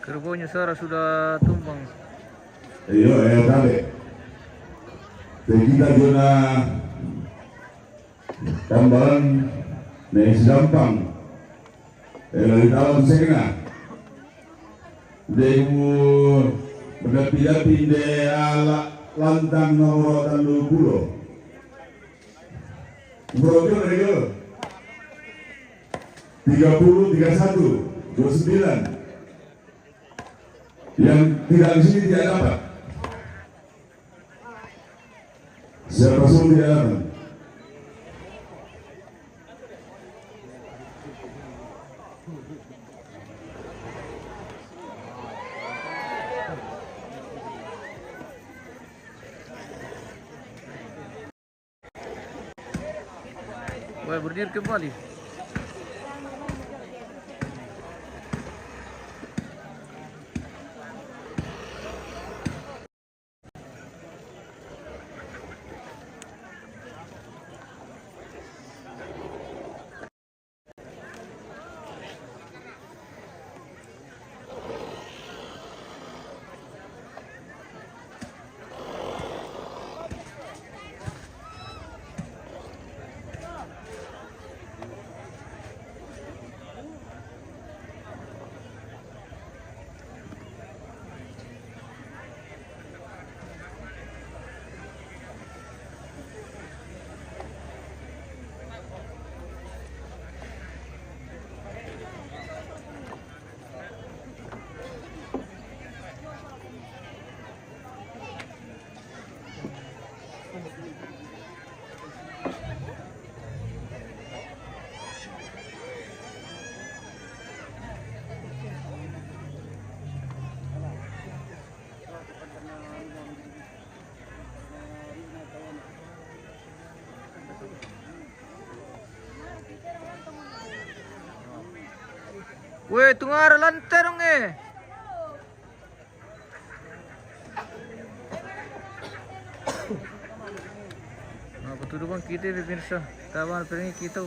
Kerbonya Sarah sudah tumbang. Iyo, tabe. Kita guna tambahan nais gampang. Lalu dalam segera. Demu berdapi-dapi de ala lantang nomor 20. Bro, 30, 31, 29. Yang tidak di sini tidak dapat. Siapa suruh dia datang? Wah, berdiri kembali. Weh, tungar lantai dong Nah, betul bang kita pemirsa, kawan pergi kita.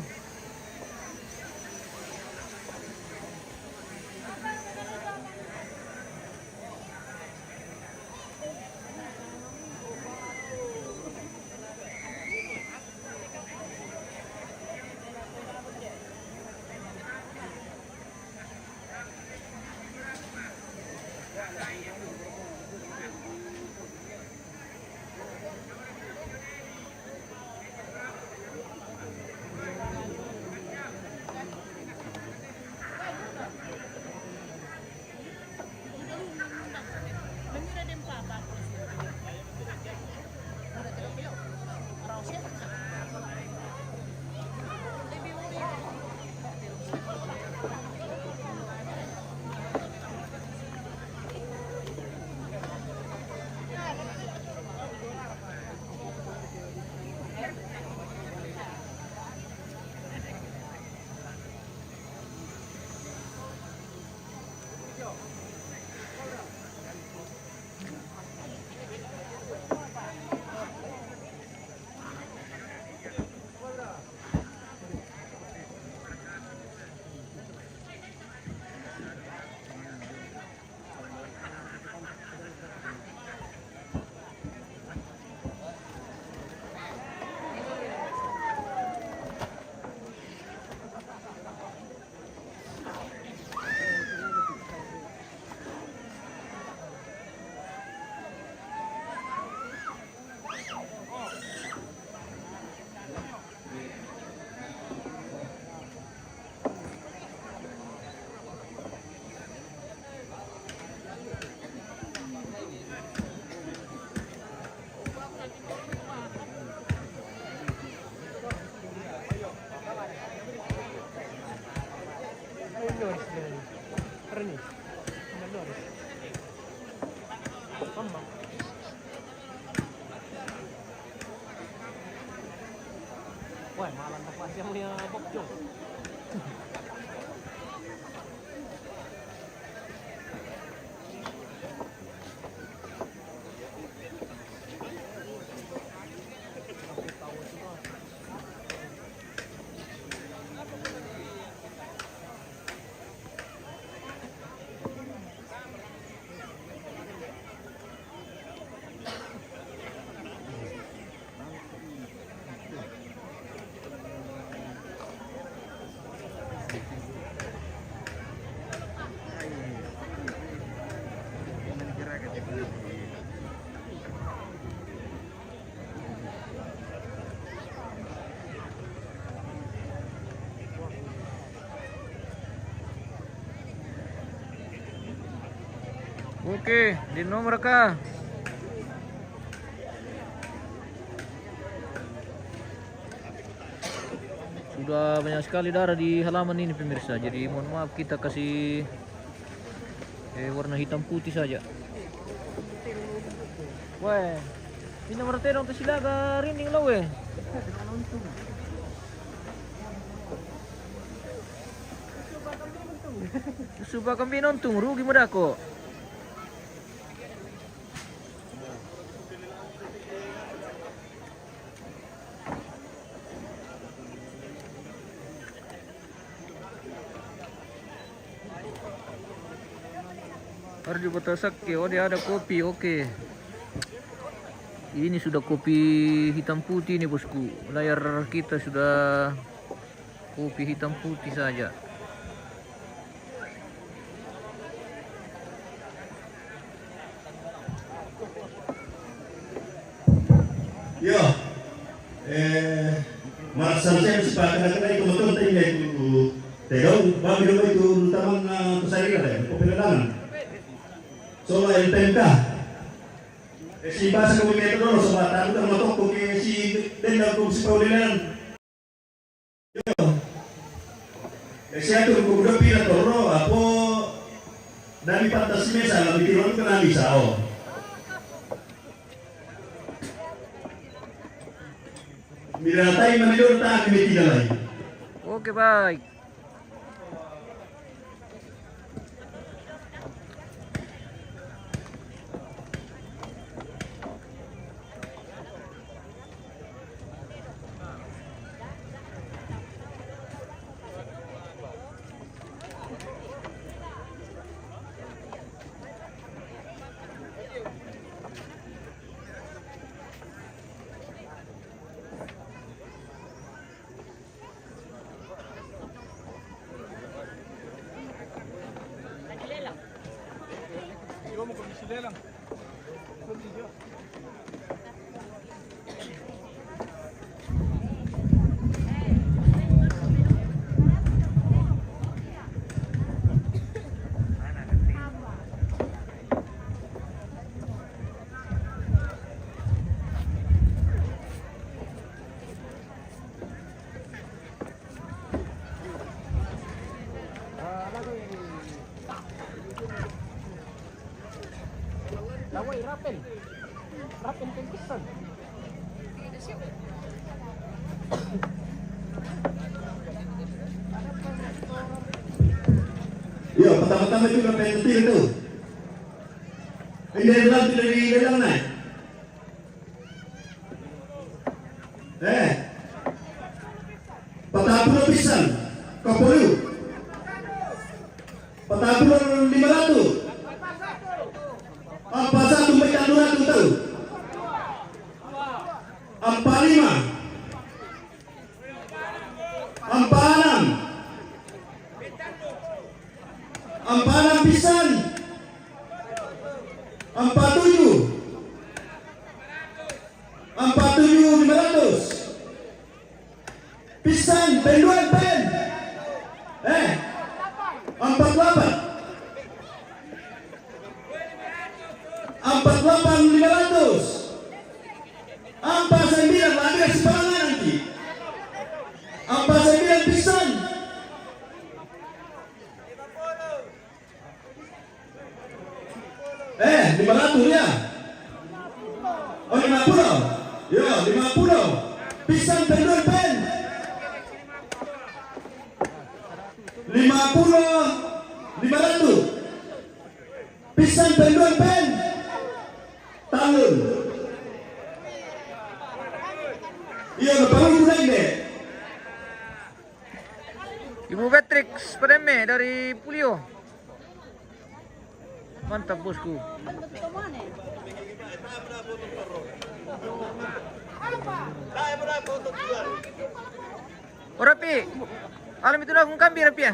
Wah, malah tak masih punya bokjo. Oke, di nomor mereka. Sudah banyak sekali darah di halaman ini pemirsa. Jadi mohon maaf kita kasih warna hitam putih saja. Weh, ini nomor terong tu silaga rinding lo weh. Sumpah kami nonton rugi muda kok. Harus dipetasak ya, oh dia ada kopi, oke. Ini sudah kopi hitam putih nih bosku. Layar kita sudah kopi hitam putih saja. Yo, seharusnya sepakat itu betul tinggal itu. Terong, bagi dulu itu taman kesarian ya, pemilihan. Soalnya LPMK. Si bahasa komunikasi dulu sobat, aku tak mau toko ke si denda si pemilihan. Yo, saya tuh udah pilih toro, apa dari pantas mesa lebih tiron kena bisa oh. Miratai menidor tak kami tidak lagi. Oke baik. Laway, rapin. Rapin pengkesan. Yo, pertama-tama itu berapa yang kecil itu? Ini lelang tidak dilelang naik. Patapulo pisan, kapolu. Patapulo 500. Apa satu meja 200 tahu? Apa 5? Apa 6? Apa 6 pisan? Apa 7? Apa 7 500? Pisan penduan pen. 48. 48.500. 49 lagi sepangan nanti. 49 pisan. Eh, 500 ya. Oh 50. Ya 50. Pisan penduan pen. 50 500. Pisan penduan pen. Tahun. Iya, baru mulai deh. Ibu Beatrix Pademe dari Pulio. Mantap bosku. Oh Rapi, alam itu aku kambing Rapi ya.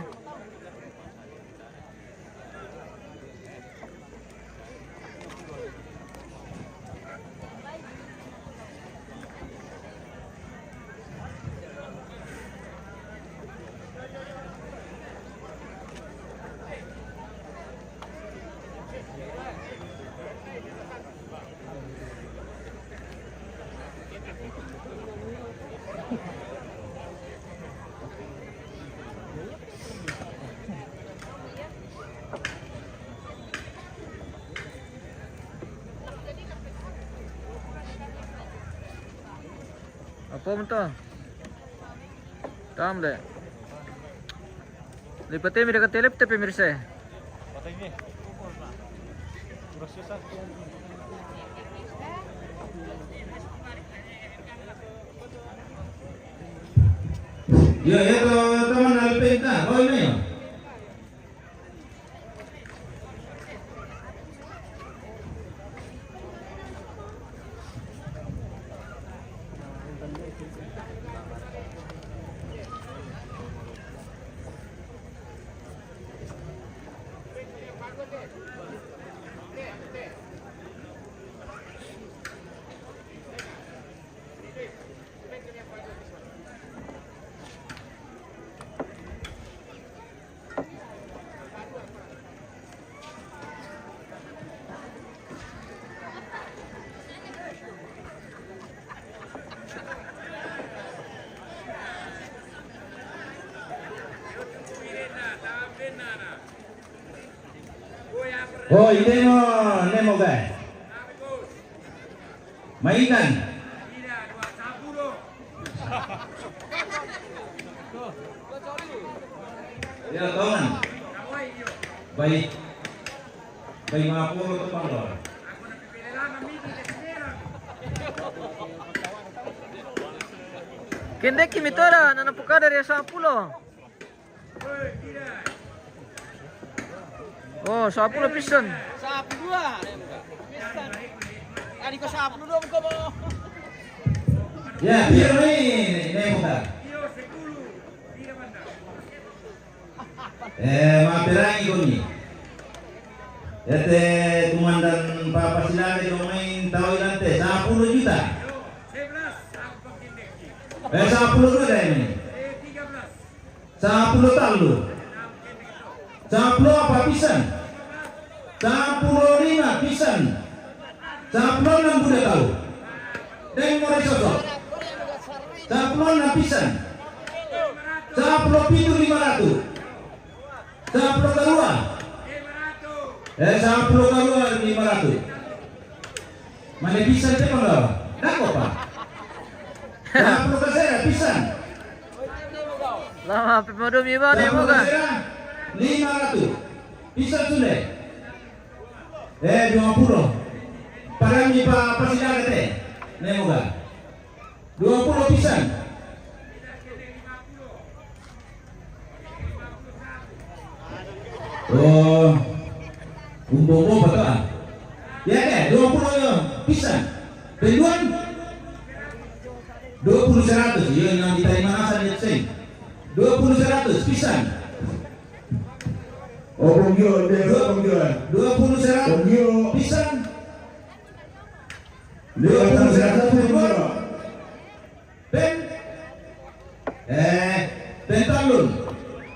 Apa mo Tam deh. Lipatnya mereka telep tapi mirse. Ya itu teman Alpinta, oh ini ya. Oh, ini mau guys. Mainan. Ya, kawan. Baik. Baik aku untuk panggilan. Kendek kimitora nanapuka dari 10. Oh, 10 pisan. 10 pisan. Tadi ko 10 muka mo. Ya, biar ini muka. Mampirang ikoni. Komandan Papa Silane domain tahu ilante 10 juta. 10 juta ini. 10 talu. 10 apa pisan? 15 pisan. 10 budak tahu. Dengan mulai sosok. 10 pisan. 10 pintu 500. 10 kedua. 10 kedua 500. Mana pisan itu enggak? Nak apa? 10 kasera pisan. Lama pemadumi ba ni mo ka? 500 pisan sudah. 20 parami pa pasilaga te nemoga 20 pisan. Oh umbo betul ya ke 20 pisan penduan 20 100 ya yang diterima asal ya sih 20 100 pisan. Oh, penggion, dia 20 100 pisan. 20 100 Ben pentalun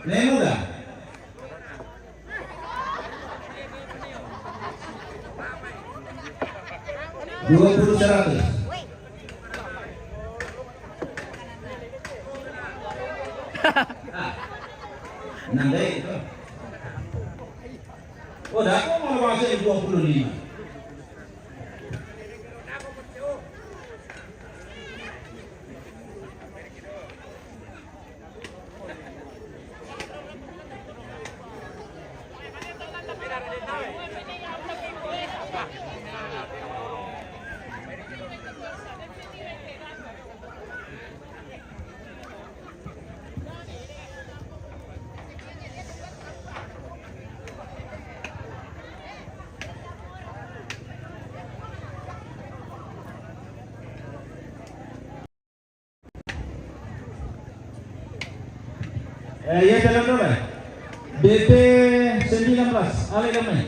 nemuda 20 100. Nandai itu. Oh, dah kau mau masuk 25. Ya dalam berapa? BP 19 alih kami.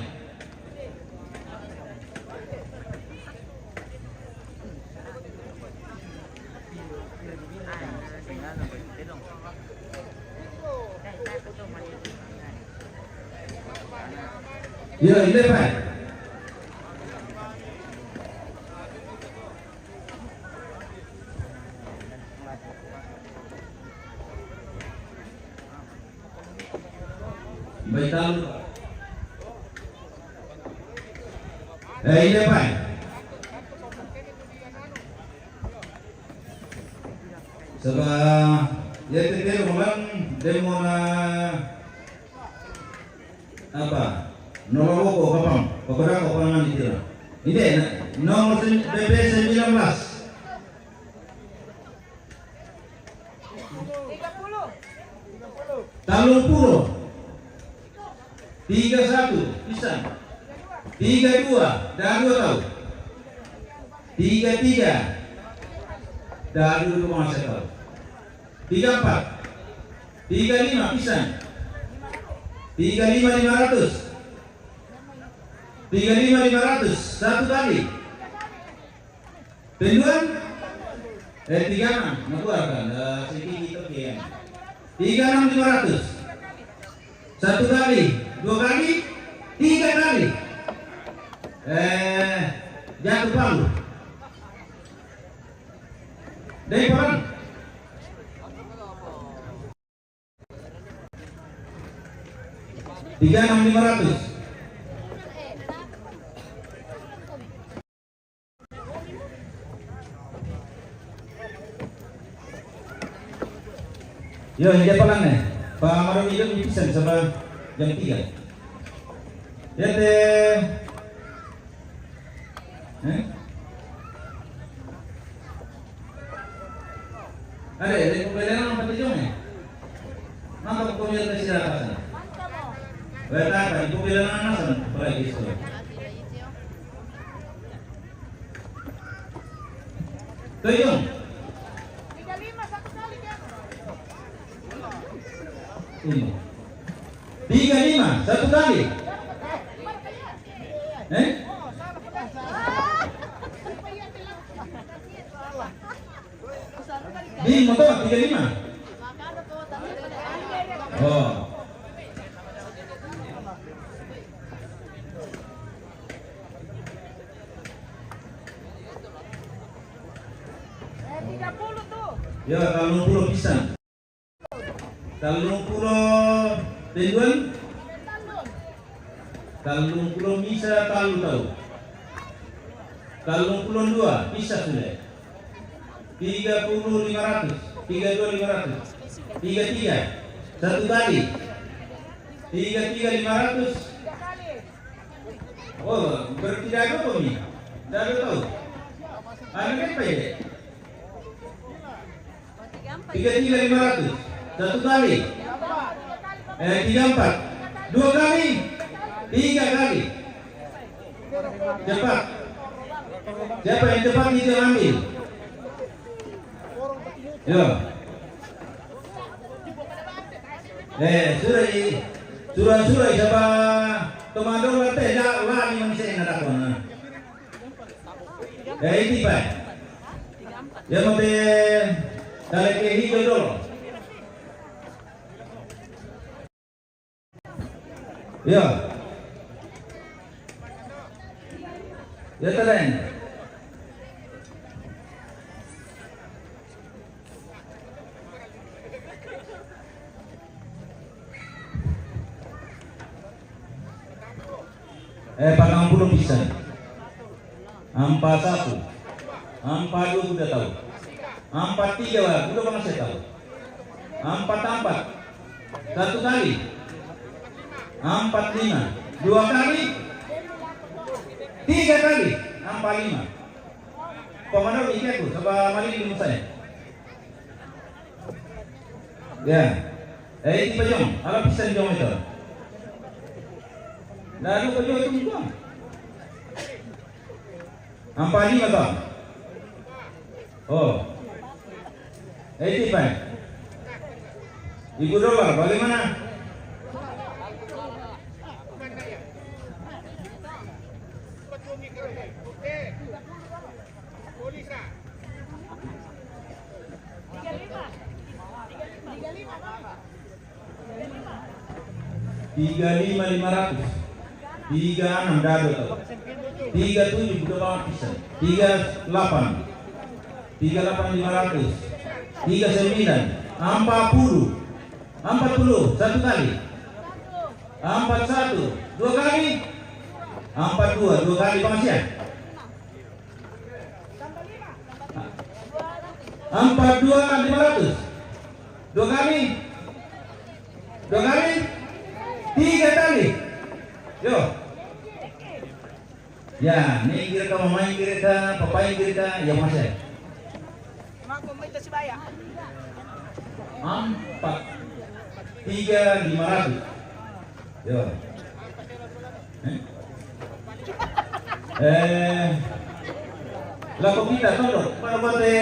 Ya, ini Pak. Betul. Ini Pak. Sebab ya kita ulang demo na apa? Nomor ko kapang, pagkara ko pa dito. Hindi, nomor BP 19. 30, 31, bisa. 32, dah 2 tahun. 33, dah 2,1 tahun. 34, 35, bisa. 35, 500, satu kali. Penduan 36, nakuarkan sedikit oke. 36, 500, satu kali, 2 kali, 3 kali. Jatuh palu. Dari peran. Tiga 6.500. Yo, ini pelan nih. Pak Marum itu bisa sama jam 3. Ya teh. Ada pembelian apa tujuannya? Maka pembelian kasih apa? Berapa? Pembelian apa? Apalagi itu. Tujuh. 35 satu kali. Di motor 35. Oh. Ya, kalau 10 bisa. Kalau 10 penduan. Kalau 10 bisa kalau tahu. Kalau 2 bisa sudah. 30 500, 32 500, 33 satu kali, 33 500. Oh, berarti dah ada ni, dah ada tahu. Ada apa ya? 33 500 satu kali, 34 2 kali, 3 kali. Cepat. Siapa yang cepat itu ambil. Ya. Surah siapa komando late dah wani manusia yang ada kona. Ini pak. Ya mate dari ke hijau dulu. Ya. Ya tadi. Patang puluh bisa. 41, 42 sudah tahu. 43 sudah masih tahu. 44 satu kali. 45 2 kali. 3 kali. 45. Komando ini aku coba mari dulu saya. Ya. Ini pejong. Ala bisa dijong itu. Lalu pejong itu buang. 45 bang. Oh. Itu pak. Ibu dolar bagaimana? Tiga 500, 36 dado tuh, 37 bukan banget bisa, 38, 500, 39, 40, satu kali, 41, 2 kali, 42, 2 kali masih ya? 42.500. Dua kali. 3 kali. Yo. Ya, ini kira kamu main kira papain kira ya mas ya. Mak kumita si Baya. 3.500. Yo. La copita, todo. Bueno, pues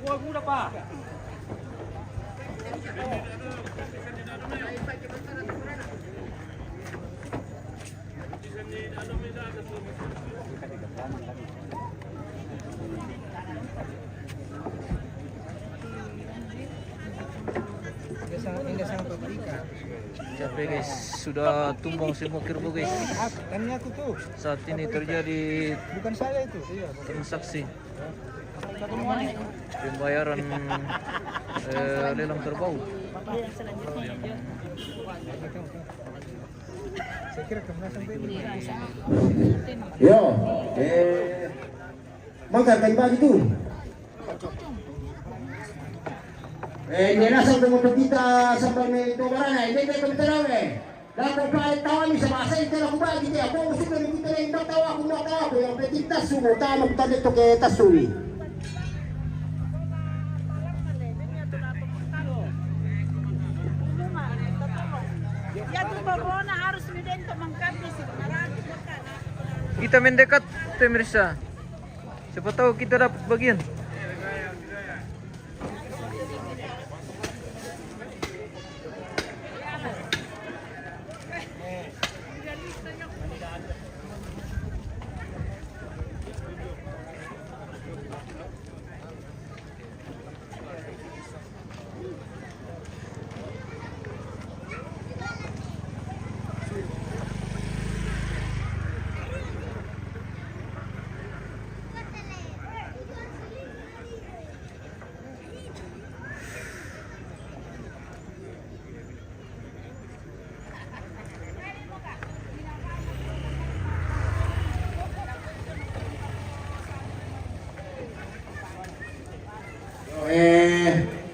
Wah, udah Pak. Capek guys, sudah tumbang semua kerbau guys. Tanya aku tuh. Saat ini terjadi Bukan saya itu. Iya. transaksi pembayaran lelang kerbau. Saya kira kemana sampai ini. Yo, makan kayu pagi tu. Ini nasa untuk kita sampai itu barang ini kita berterawih. Dan kau tahu ni sama saya kita nak buat kita. Aku mesti kita yang nak tahu aku yang kita suruh tahu kita itu kita suruh. Ya tu corona harus didenta mengkapi sebenarnya. Kita mendekat pemirsa. Siapa tahu kita dapat bagian.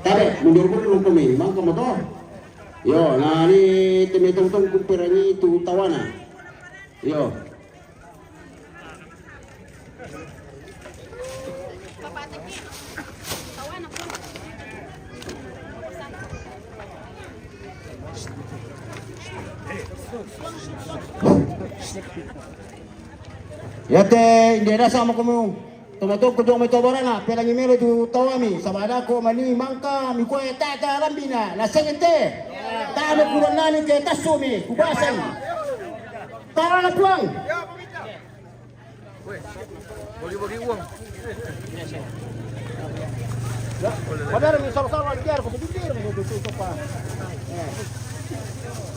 Tabe, mundur pun belum kami, mang kamu toh. Yo, nah ni temetong kumpulannya itu tawana. Yo. Ya teh, dia dah sama kamu. Tomato ko dong may tobara na, pela ni mero tu tawami, sabada ko mani mangka mi ko eta rambina, la segente. Tano kuran nani ke tasumi, kubasan. Tara na puang. Bagi-bagi uang. Padahal mi sama-sama diar ko dikir mo tu pa.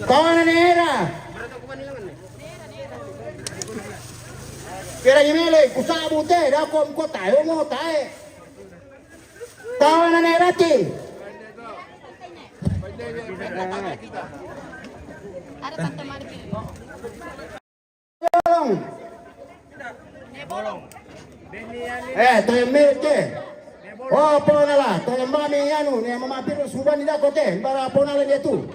Kawan na era. Pera yemele kusabu te da ko tayo mo tae. Tawana na rati. Ada tante Marpi. Bolong. Tayo mele ke. Oh, po na la. Tolong mami anu, ni mamapir suban nila ko te. Para po na la dia tu.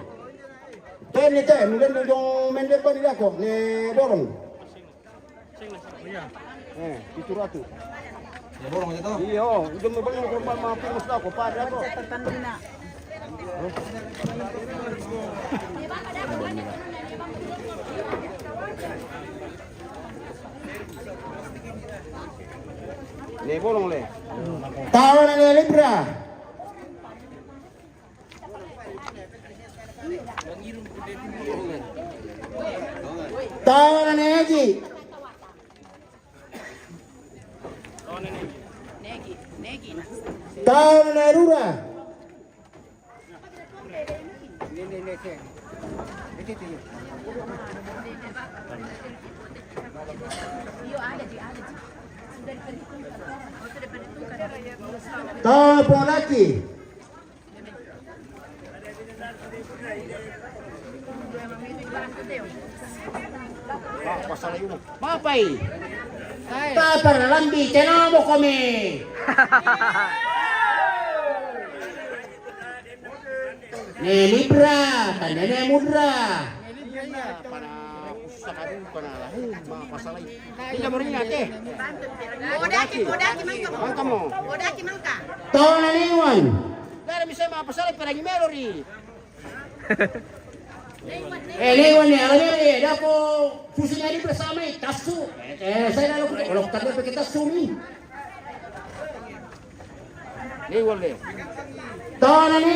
Tem ni tem, mungkin dong mender pa nila ko ni borong. Itu ratu. Ya borong aja toh. Iya, udah mo bang ko mamapir mo ko pada ko. Ni bolong le. Tahu na ni Libra. Tahu na ni Haji. Tahu na ni Rura. Tahu po laki. Bapai. Tapa na lambi, tenamo kami. Ne Libra, tanda ne Mudra. Tahu na niwan. Lara bisa mapasalay para ni Melody. Lewan ni alam ni, dapo susunya di bersama tasu. Saya lalu kalau tadi pakai tasu ni. Lewan le. Tahu na ni.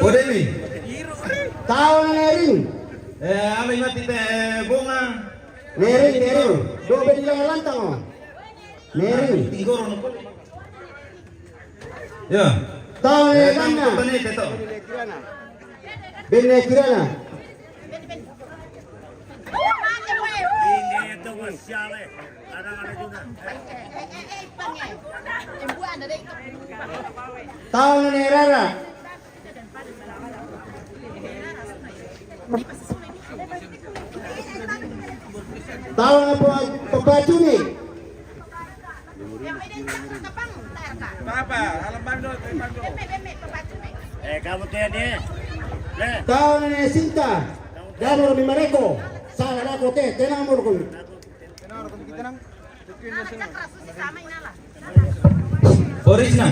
Oh Dewi. Tahu na Nering. Ambil mati teh bunga. Nering. Dua bedi yang lantang. Nering. Tigor. Ya. Tahu na Gana. Bani teto. Benne Kirana. Tahu na Rara. Tahu na po pagbacu ni. Kamu tuh dia. Tahu na Sinta. Damo mi mareko. Salah na ko te, tenamo ko. Borisna.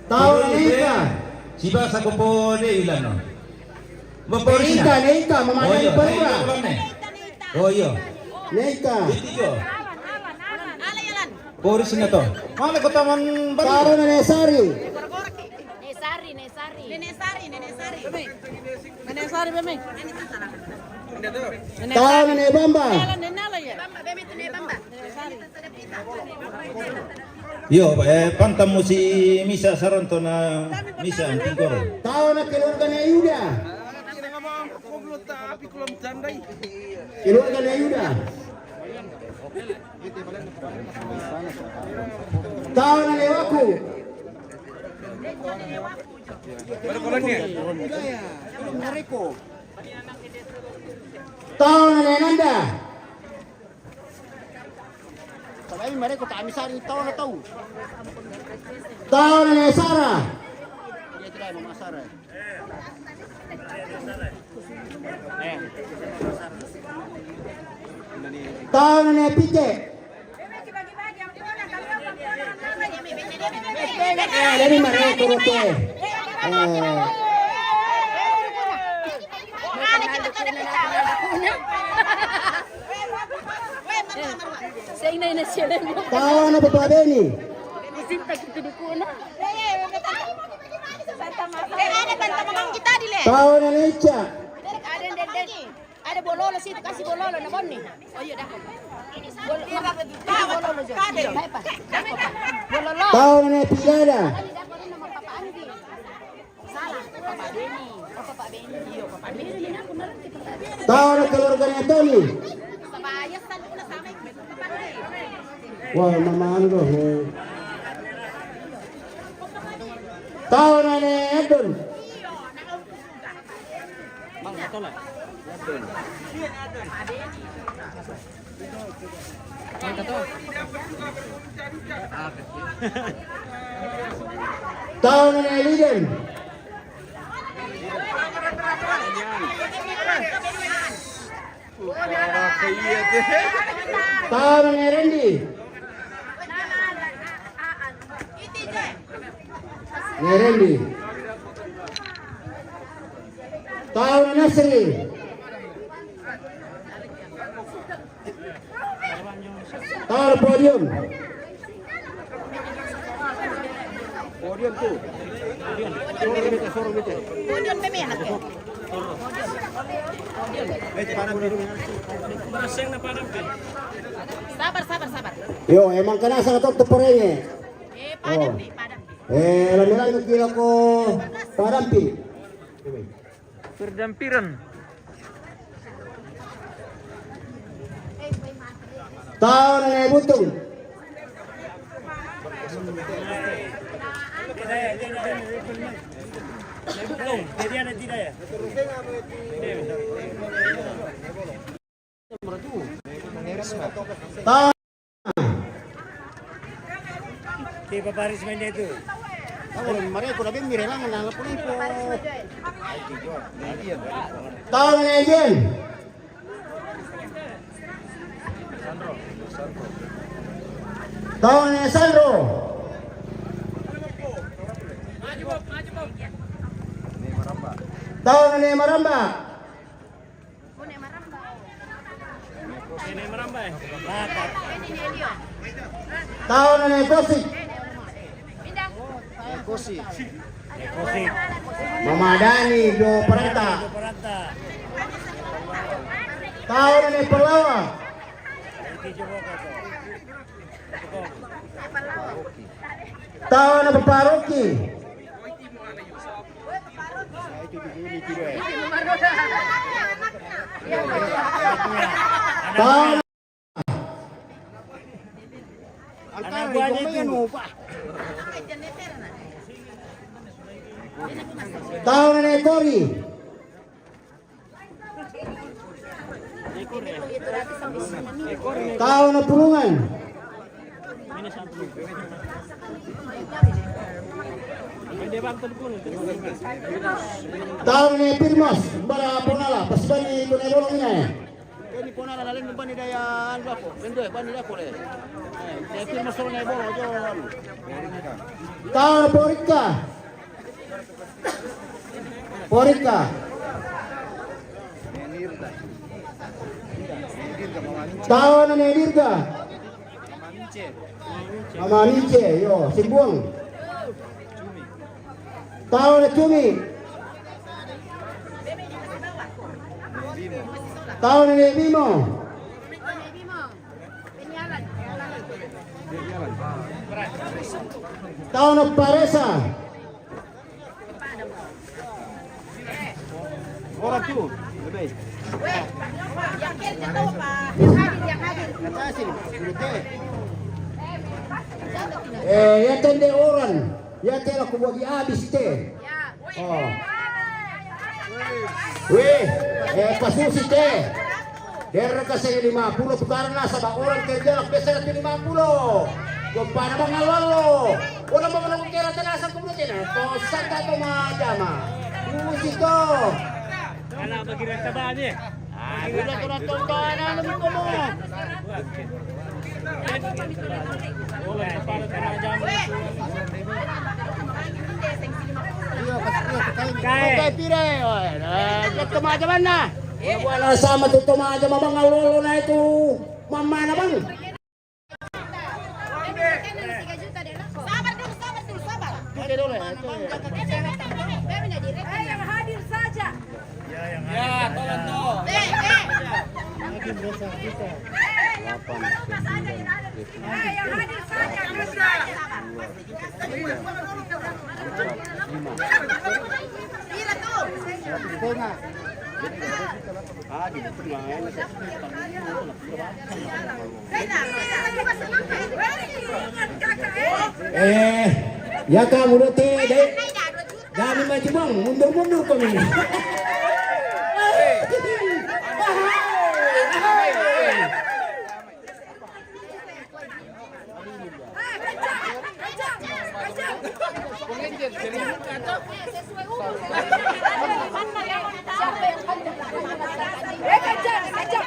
Tahu na Ika. Siba sa kupo Dewi lah no. Neika, memadai perwa. Oh iya. Neika. Tiga. Borisna to. Mana ko taman Tahu na Nesari. Nenesari, Beme. Tahu na Nebamba. Yo, pantamu si Misa Saronto na Misa Tigor. Tahu na keluarga na Yuda. Keluarga na Yuda. Tahu na Lewaku. Tahu na Nenanda. Sabay mereka kami sari tahu na tahu. Tahu na Nesara. Dia tidak mau Sarah. Tahu na Nepite. Dari mereka rote. Tahu na Papa Beni. Tahu na Necha. Ada bololo situ, kasih bololo na bonni. Oh iya dah. Bololo jo. Bololo. Tahu na Nepigada. Salah, Papa Beni. Oh Papa Beni. Iya, Papa Beni. Aku ngerti Papa Beni. Tahu na keluarga na Tony. Sabayas tan una sama Papa Beni. Wah, mama anu doh. Tahu na Edon. Tahun ini Liden. Tahun ini Randy. Ini Randy. Tahun ini Nasri. Tahun podium. Podium memang ya. Sabar. Yo, emang kena sangat tok porenya. Padam. Lami-lami kira ko padampi. Perdampiran. Tahun ini Butung. Tahun tahun ini Jen. Tahun ini Sandro. Tahun ini Maramba. Tahun ini Kosi. Mama Dani do Peranta. Tahun ini Perlawa. Tahun ini Paparoki. Tahun tahun ini Kori. Tahun ini Pulungan. Tahun ini Pirmos. Bara Ponala. Pasbani tunai bolong ini. Ini pona na lalim ban ida ya anu ako. Bendo ban ida ko le. Firma solo na bolo jo. Tahun Porika. Tahun ini Dirga. Mama Nice, yo, Simbuang. Tahun ini Cumi. Tahun ini Bimo. Tahun ini Paresa. Orang tu. Lebih. Yang tahu Pak. Yang hadir. Kata sini. Ya tende orang. Ya tela ko bagi habis te. Oh. Weh, pasusi te. Dari kasih 50 karena sama orang kerja besar 50. Kepada bang awalo. Orang mau menunggu kira tenasa kemudian. Kau sangka tu majama. Musiko. Anak bagi rata banyak. Bila tu nak tonton lebih komo. Kay pire, oi. Jatuh macam mana? Wala sama tu tumaja bang awalo na itu. Mama na bang. Sabar. Oke dulu. Yang hadir saja. Ya, tolong tu. Yang hadir saja. Bila tu. Ya kamu deh. Jangan macam bang, mundur kami. Sesuai umur. Siapa yang kencang? Kencang.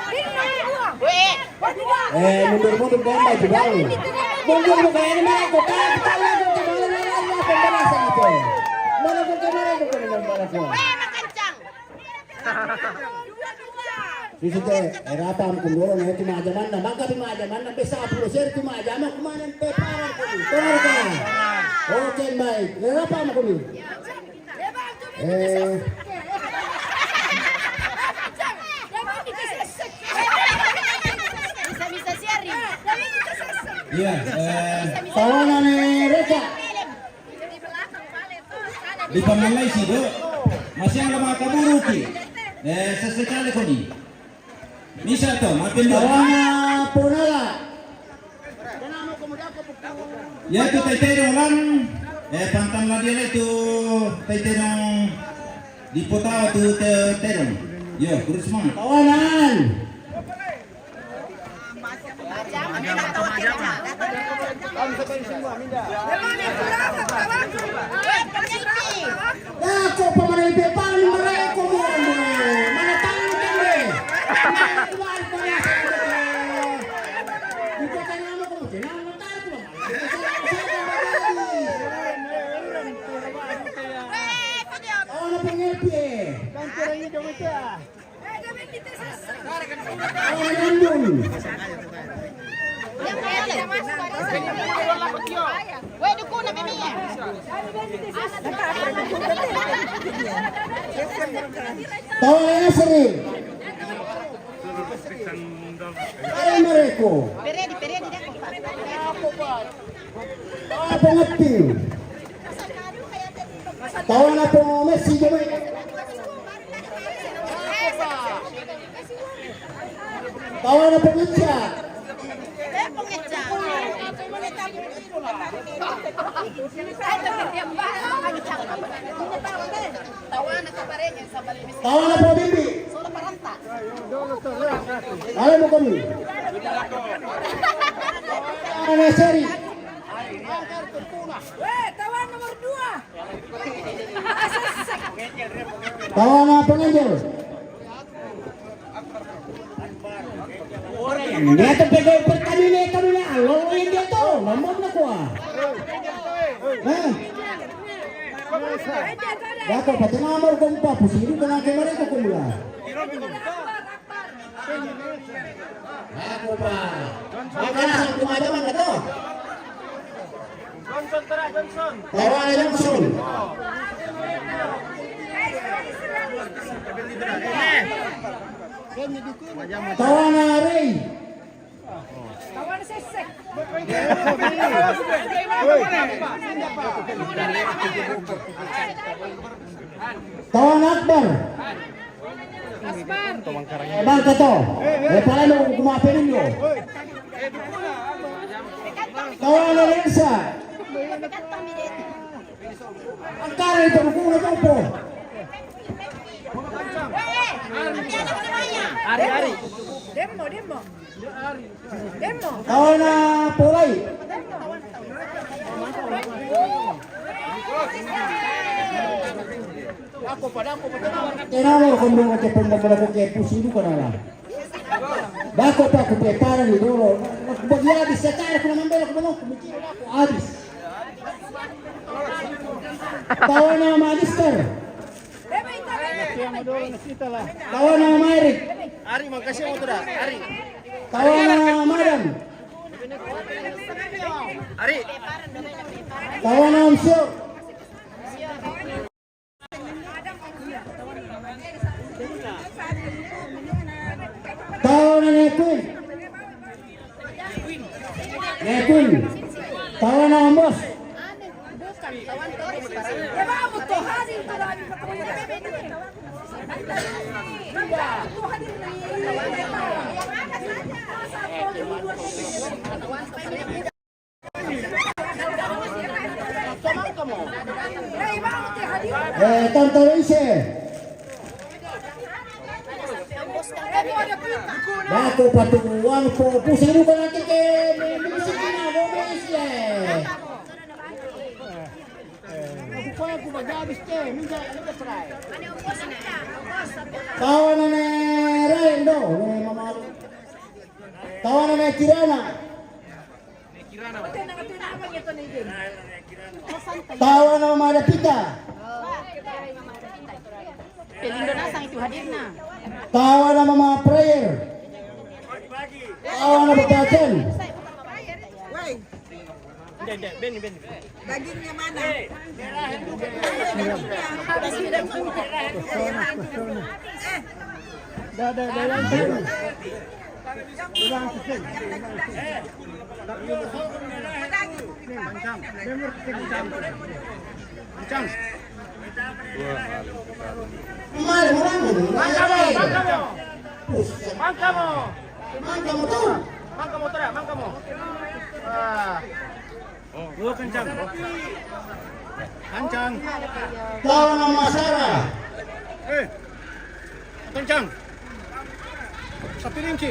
Mundur gambar juga. Mundur bukan ini mana kok? Kita lihat ke pembalasan itu. Mana ke kamera itu ke pembalasan. Bisa teh, apa am kundoro na itu majaman na maka majaman na besa apuro sir itu majaman kumanan peparan ko. Torka. Oke baik. Apa am kuni? Bisa siari. Iya, Tawanan Reza. di Pamalay sido masih ada mga kaburu ki. Sesekali ko ni. Misa to, mapindo. Tawanan Punala. Ya tu taiterong lang. Pantang na dia itu taiterong di Potao tu taiterong. Yo, kurus mang. Tawanan. Ako pamanay peparan maray ko mo. Mana tayo kami. Dito tayo mo ko. Tinama tayo ko. Ano pangilpi? Tawa na sering. Ay mereko. Tawa na pengerti. Tawa na po Messi jemay. Tawa na pengecat. Tawa na po Bibi. Alam mo kami. Tawa na seri. Tawan nomor 2. Tawa na penganjur. Dia terpegang pertandingan kami na. Lalu yang dia tu, lambat nak kuah. Dako pati namor ko pa pusiru kana ke mare ko kumula. Ako pa. Makana sa kumadaman na to. Johnson tara Johnson. Tawa Johnson. Tawa na Ray. Tawan sesek. Tawa na Akbar. Bang kato. Pala mo kumapin ninyo. Tawa na Lensa. Ang kare ito kung ito po. Ari. Demo. Tawa na Pulay. Tinawag ko mga kapag ko kaya pusido ka na lang. Bako pa ko preparan ni Dolo. Bagyabis sa kaya ko naman belok mo. Kumikiro na ako. Abis. Tawa na Magister. Tawa na Mayrik. Ari magkasih mo to da. Ari. Tawa na Madam. Ari. Tawa na Amsyo. Tawa na Nekwin. Tawa na Ambos. Vamos to hadir to lagi Tante Reise. Bako patuan po pusiru ka natin ke Tawanan ni Rendo, ni Mama. Tawanan ni Kirana. Tawanan Mama Dapita. Pelindo na sang itu hadir na. Tawanan Mama Prayer. Tawanan Batacan. Dagingnya mana? Tawanan Mama Sarah.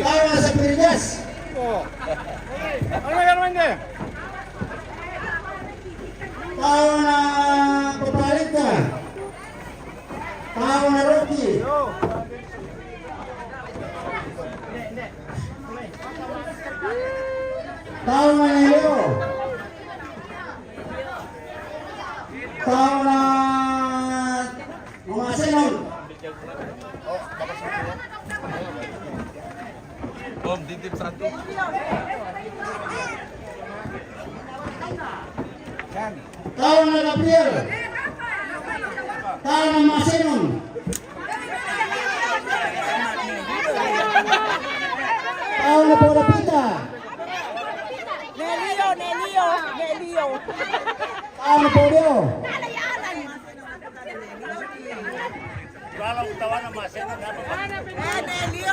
Tawanan sa Pilipinas. Tawanan Papalita. Tawanan Rocky. Tawanan Leo. Tawanan Mama Senon. Tawanan Gabriel. Tawanan Mama Senon. Tawanan Poda Pita. Nelio. Tawanan Podio.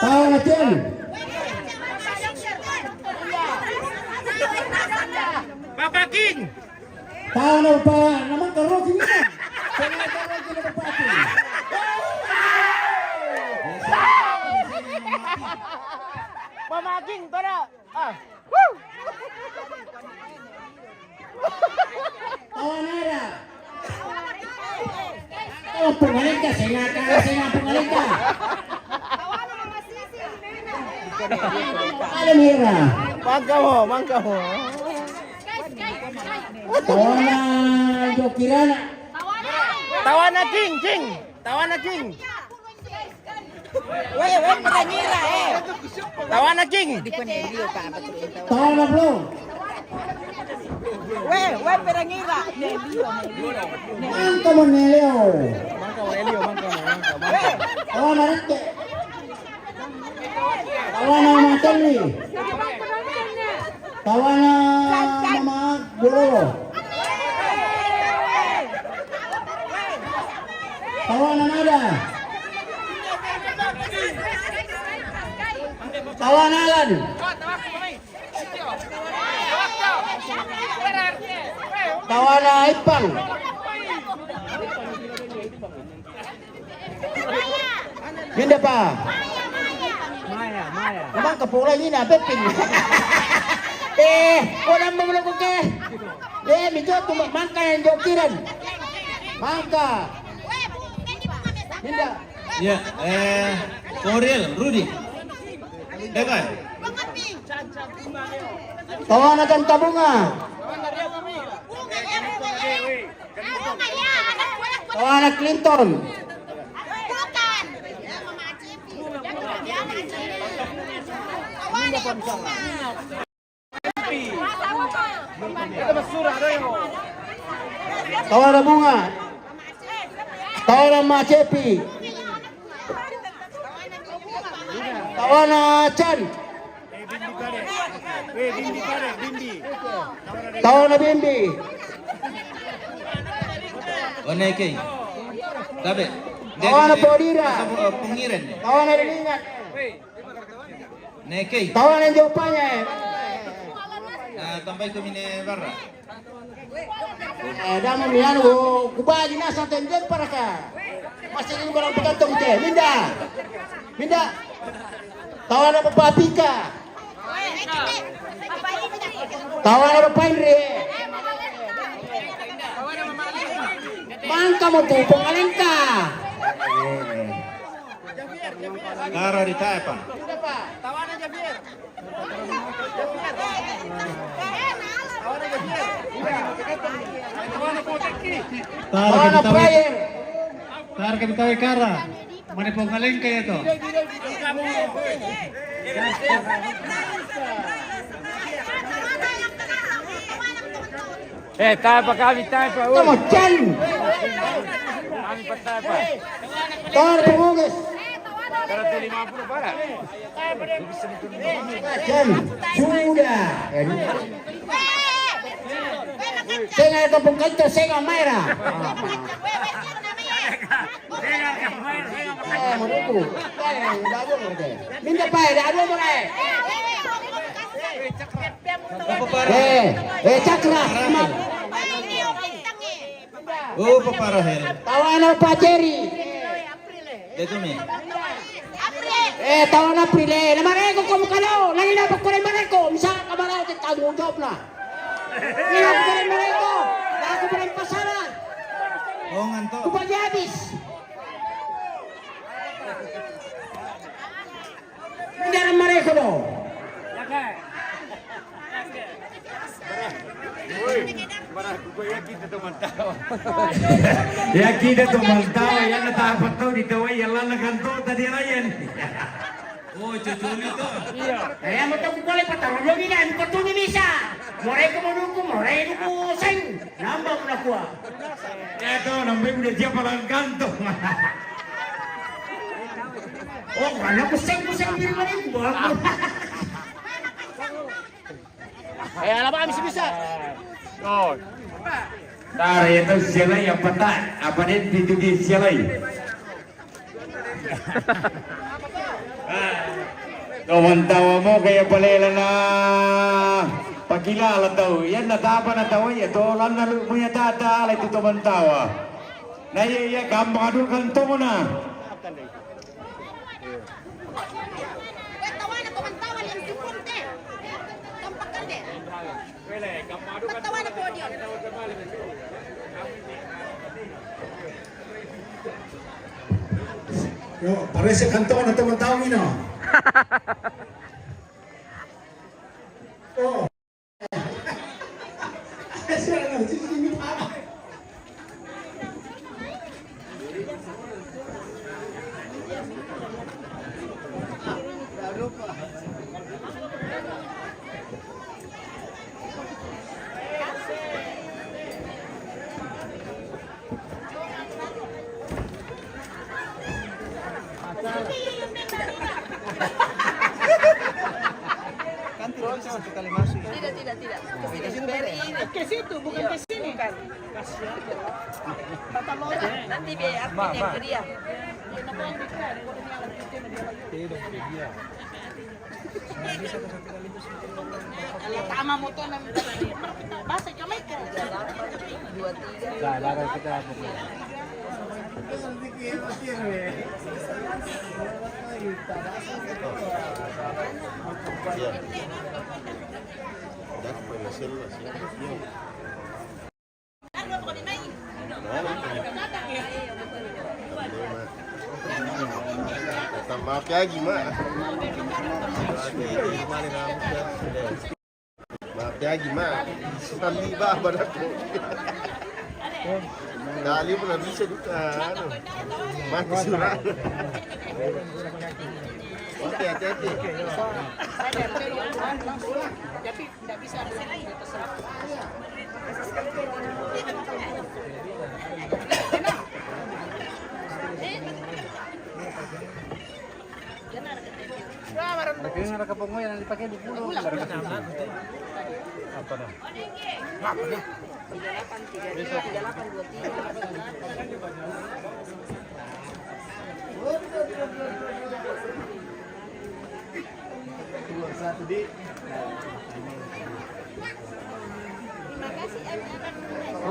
Tawanan Chen. Bapak King. Tawanan pa naman karo sini. Saya karo sini Bupati. Mama King, tora. Tawanara. Kalau pengaling ka, saya pengaling ka. Ada Mira. Mangka mo. Tawanan Jokirana. Tawana King. Weh, perangira Tawana King. Tawanan Blong. Weh, perangira. Nelio. Mangka mo Nelio. Mangka. Tawanan Rike. Tawanan Mateli. Tawanan Mama Boloro. Tawanan ada. Tawanan Alan. Tawanan Ipang. Hindi pa. Maya. Naman kapulay yun na, Pepin. Wala mo muna ko ke. Medyo mangka yang jokiran. Mangka. Hindi. Ya, Koril, Rudy. Dekai. Tawanan kan tabunga. Tawanan Clinton. Tawanan bunga. Tawanan Macepi. Tawanan Chan. Tawanan Bimbi. Onekei. Dabe. Tawanan Podira. Pengiran. Tawanan Rilingat. Nekei. Tawanan jawapannya. Tambay kami ni Barra. Damo mihan kubagi na sa tenden para ka. Masih ini barang pegantong teh. Minda. Tawanan Papapika. Tawanan Papandre. mangka mo tupong alengka. Kara di Taipan. Tawanan Javier. Tawana player. Kara ka bitaw kara. Mani po galing kayo to. Tayo pa kami, tayo pa. Tamo chan. Kami pa tayo pa. Tor pumugis. Kara to 50 para. Chan. Sudah. Senga ito pong kanto, senga mayra. Maruko. Minda pa, dado mo na eh. Cakra. Oh, paparahel. Tawanan pa Jerry. Dito mi. Tawanan Prile. Naman ko kumukalaw. Lagi na pagkurin man ko. Misa ka malaw. Tagong job na. Hindi na pagkurin man ko. Ako pa rin pasaran. Oh, nganto. Kupagyabis. Hindi na mareko no. Ya kita tumantao, yan natapat to dito ay yalan na ganto tadi rayan. Oh, cuculi to. Kaya mo itong kulay patawag lagi na. Ano ka ito ni Misa? Moray ko manong ko. Moray ko sing. Nambang mo na kuha. Eto, nambay mo na siya palang kanto. Oh, wala ko sing din mo rin. Alam kami si Bisa. Oh. Tara ito sila yung pata. Apa din dito di sila. Tawa mo kaya palela na pagkilala daw. Yan natapa na daw. Ito lang na luya tata. Ito tawa. Naiya gambado kanto mo na. Tawanan ko man tawal yung sipunte. Tampakan din. Tawanan po diyon. Yo, parece kanto na tumataw ino. Oh. Tidak. Ke situ, bukan ke sini kan. Nanti biar admin yang ke dia. Tama mo to ng basa kamay ko. 2-3. Maaf ya gimana? Maaf ya gimana? Sambil bah badanku. Dali pun bisa juga. Mati surat. Oke, hati-hati. Tapi tidak bisa Nagkakaroon ka po ngayon, dipakai di pulau. Apa dah?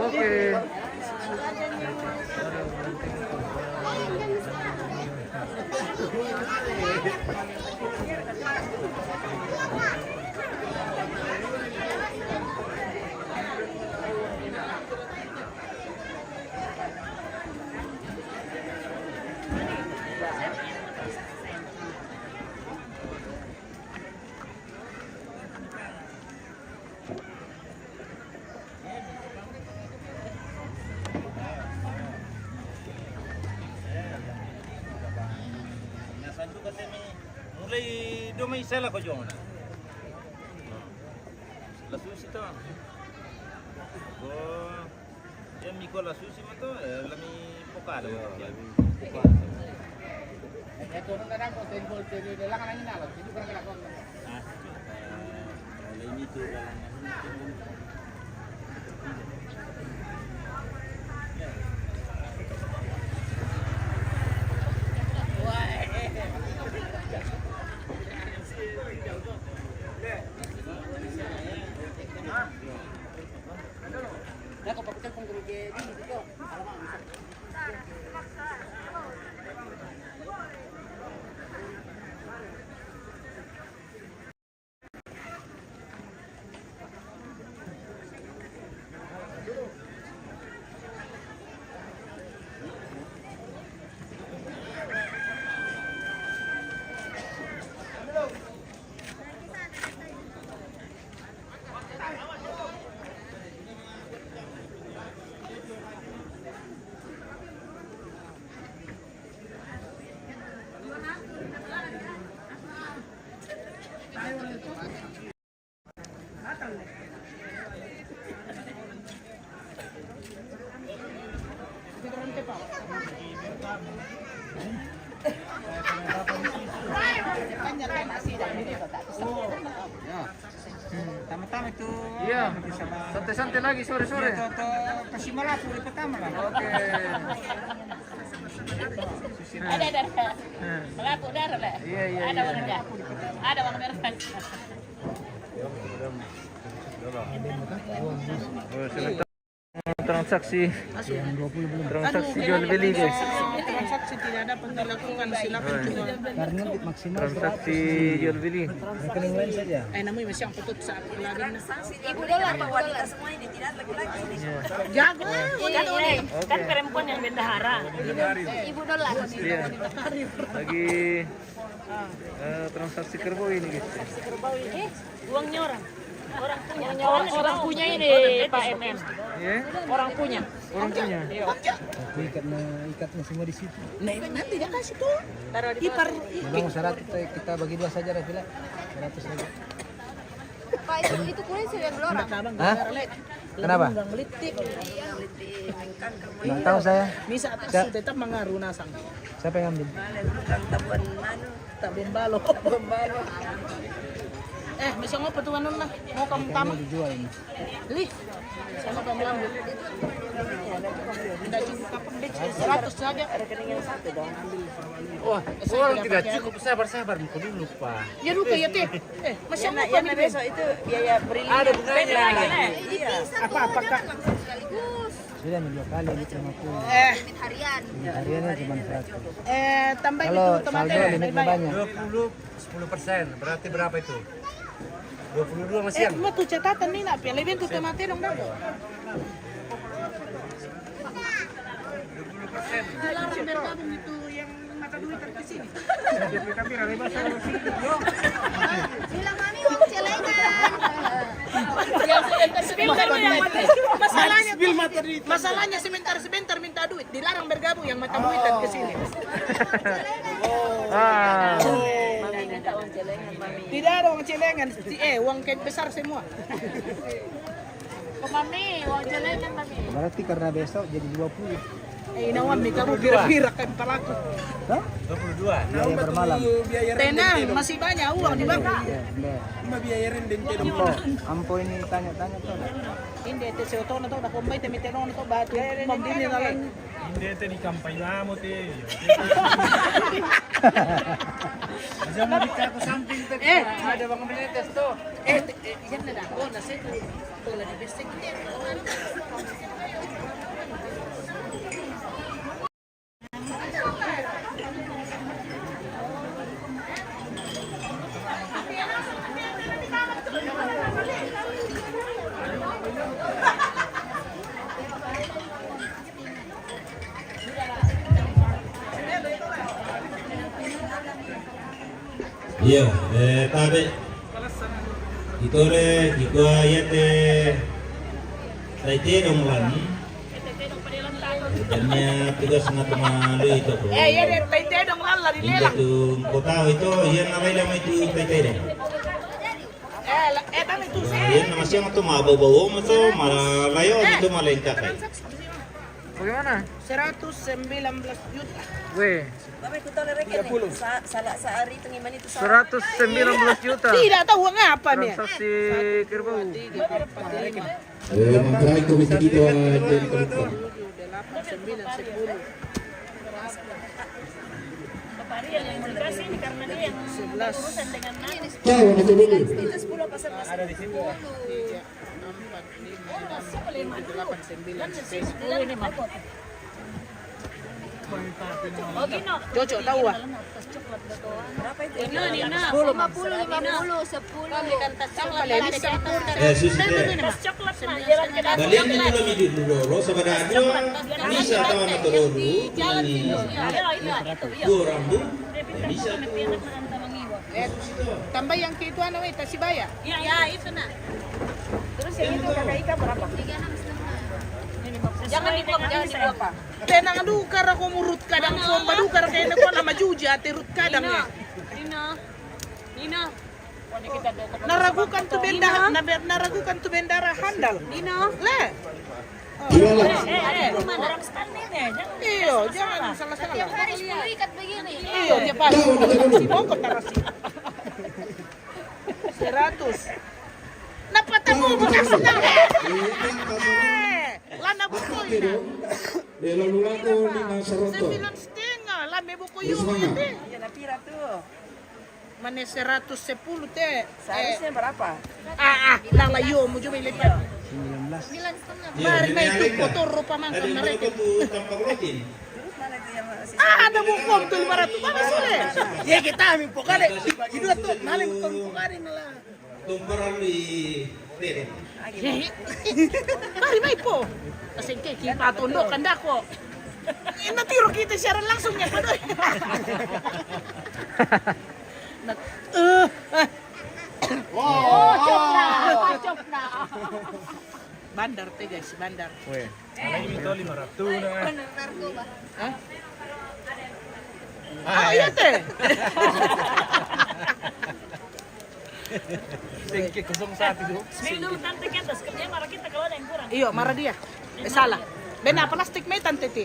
Oke. lei domai sela ko jong na. La susi to. Ko ya mi ko la susi mo to, la mi pokada. Ito na lang ko ten volt de lang nang inalot. Itu kan kelakon. Ah. Ini tu lang. Dah kau pakai telepon ke gitu. Alamak. Tama-tama itu. Iya. Santai-santai lagi sore-sore. Kasih malapu di pertama lah. Oke. Ada. Melaku darah lah. Iya. Ada warna merah. Ada warna merah. Transaksi jual beli guys. Transaksi tidak dapat dilakukan, silakan coba. Karena maksimal Transaksi jual beli. rekening lain saja. Namanya masih yang tutup saat lagi. Ibu dolar Pak, wanita semua ini tidak laki-laki ini. Jago. Kan perempuan yang bendahara. Ibu dolar. Iya. Lagi transaksi kerbau ini guys. Kerbau ini uangnya orang. Orang punya ini Pak MM. Iya. Orang punya. Ikatnya semua di situ. Nanti dia kasih tuh. Taruh di Ipar. Memang 100 kita bagi dua saja dah bila 100 saja. Pak itu kulit yang belorang. Hah? Kenapa? Melitik. Nggak tahu saya. Bisa atas tetap mengaruh nasang. Siapa yang ambil? Tabun balo. Bisa mau petuanan lah. Mau kamu tamu. Dijual ini. Li. Sama kamu ambil. Tidak cukup kapan deh. 100 saja. Rekening yang satu dong ambil. Wah, tidak cukup sabar dulu Pak. Ya lupa ya teh. Masih mau pamit besok itu biaya beri. Ada bunganya lagi. Iya. Apa Kak? Sekaligus. Sudah 2 kali limit 50. Limit harian. Hariannya cuma 100. Tambah Kalau itu teman saldo limitnya banyak. 10%, berarti berapa itu? 22 masih yang. Mau tuh catatan nih nak pilih bentuk temate dong dah. Dilarang bergabung itu yang mata duit ke sini. Bilang mami uang celengan. Masalahnya sebentar minta duit, dilarang bergabung yang mata duitan ke sini. Mami minta uang celengan mami. Tidak ada uang celengan, uang besar semua. Mami uang celengan mami. Berarti karena besok jadi 20. Inawan nih kamu bira-bira kan pelaku. Hah? 22. Biaya bermalam. Tenang, masih banyak uang di bank. Ampo ini tanya-tanya tuh. Hindi ito sa auto na to, nakumbay te mitero na to batu. Mambili na lang. Hindi ito di kampay mo te. Bisa mo dikta ko samping te. Ada bang milites to. Yan na dako na sa ito la di besek. Iya, tabe. Ito le, iko ayate. Saite dong wan. Ito panilang tao Ikannya tugas na tumalo ito bro. yan, tayo dong lang, lari Hindi lang. itong kotao ito, yan na may lamay ito itay-tay rin. Dami tu Yan naman siya nga tumabaw-baw mo ito, malayo dito malengka kay. Bagaimana? 119 juta. Weh, Bapak ikut tahu rekening. Sa hari pengiman itu 119 juta. Tidak tahu ngapa nih. Transaksi kerbau. Mangkaray komisi dito jadi koruptor. 8, 9, 10. Bapak Ari yang dikasih ini karena dia yang berurusan dengan Ciao, nito dulu. itu 10 pasar masuk. Ada di situ. 3, 4, 5, 6, 7, 8, 9, 10 ini mah. Oh Gino. Jojo tahu ah. Berapa itu? Nina. 50, 10. Belikan tas coklat. Susi teh. Tas coklat mah. Jalan ke dalam. Balian nyo lang dulu loro sa badadyo. Bisa tawa na tuloro. Ini kurang bu. Bisa tuh. Tambah yang ke itu ano eh, Tasibaya. Iya, itu nah. Terus yang itu kakak Ika berapa? Jangan dibuang, jangan dibuang. Pak. Tenang aduh karena ko murut kadang ko badu karena kayaknya ko nama juji ati rut kadang ya. Nina. Naragukan tu bendara handal. Nina. Le. Gimana? Orang standing ya. Iyo, jangan salah-salah. Hari 10 ikat begini. Iyo, dia pas. Si Bongkot narasi. 100. Napatamu bekas na. Lana buko ina. Lalu lalu lima seroto. 9,5 lame buko yung ini. Ya napira tuh. Mane 110 teh. Seharusnya berapa? Lalayo mo jud may lipat. 9,5. Mari na itu kotor rupa man Ada kan yang nareke. tuh tanpa protein. Terus mana itu yang masih Ada buko tu 500 mana sore. Ya kita amin pokale. Bagi dua tuh nalim kong pokale nala. Tumparan di tere. Mari mai po. Kasi kay patundok kanda ko. Natiro kita siaran langsung ya padoy. Cop na. Bandar teh guys, bandar. Weh, lagi itu 500 na. Hah? Iya teh. Singkik 01 itu. Seminggu tante kita kerja marah kita kalau ada yang kurang. Iyo, marah dia. Salah. Bena plastik may tante ti.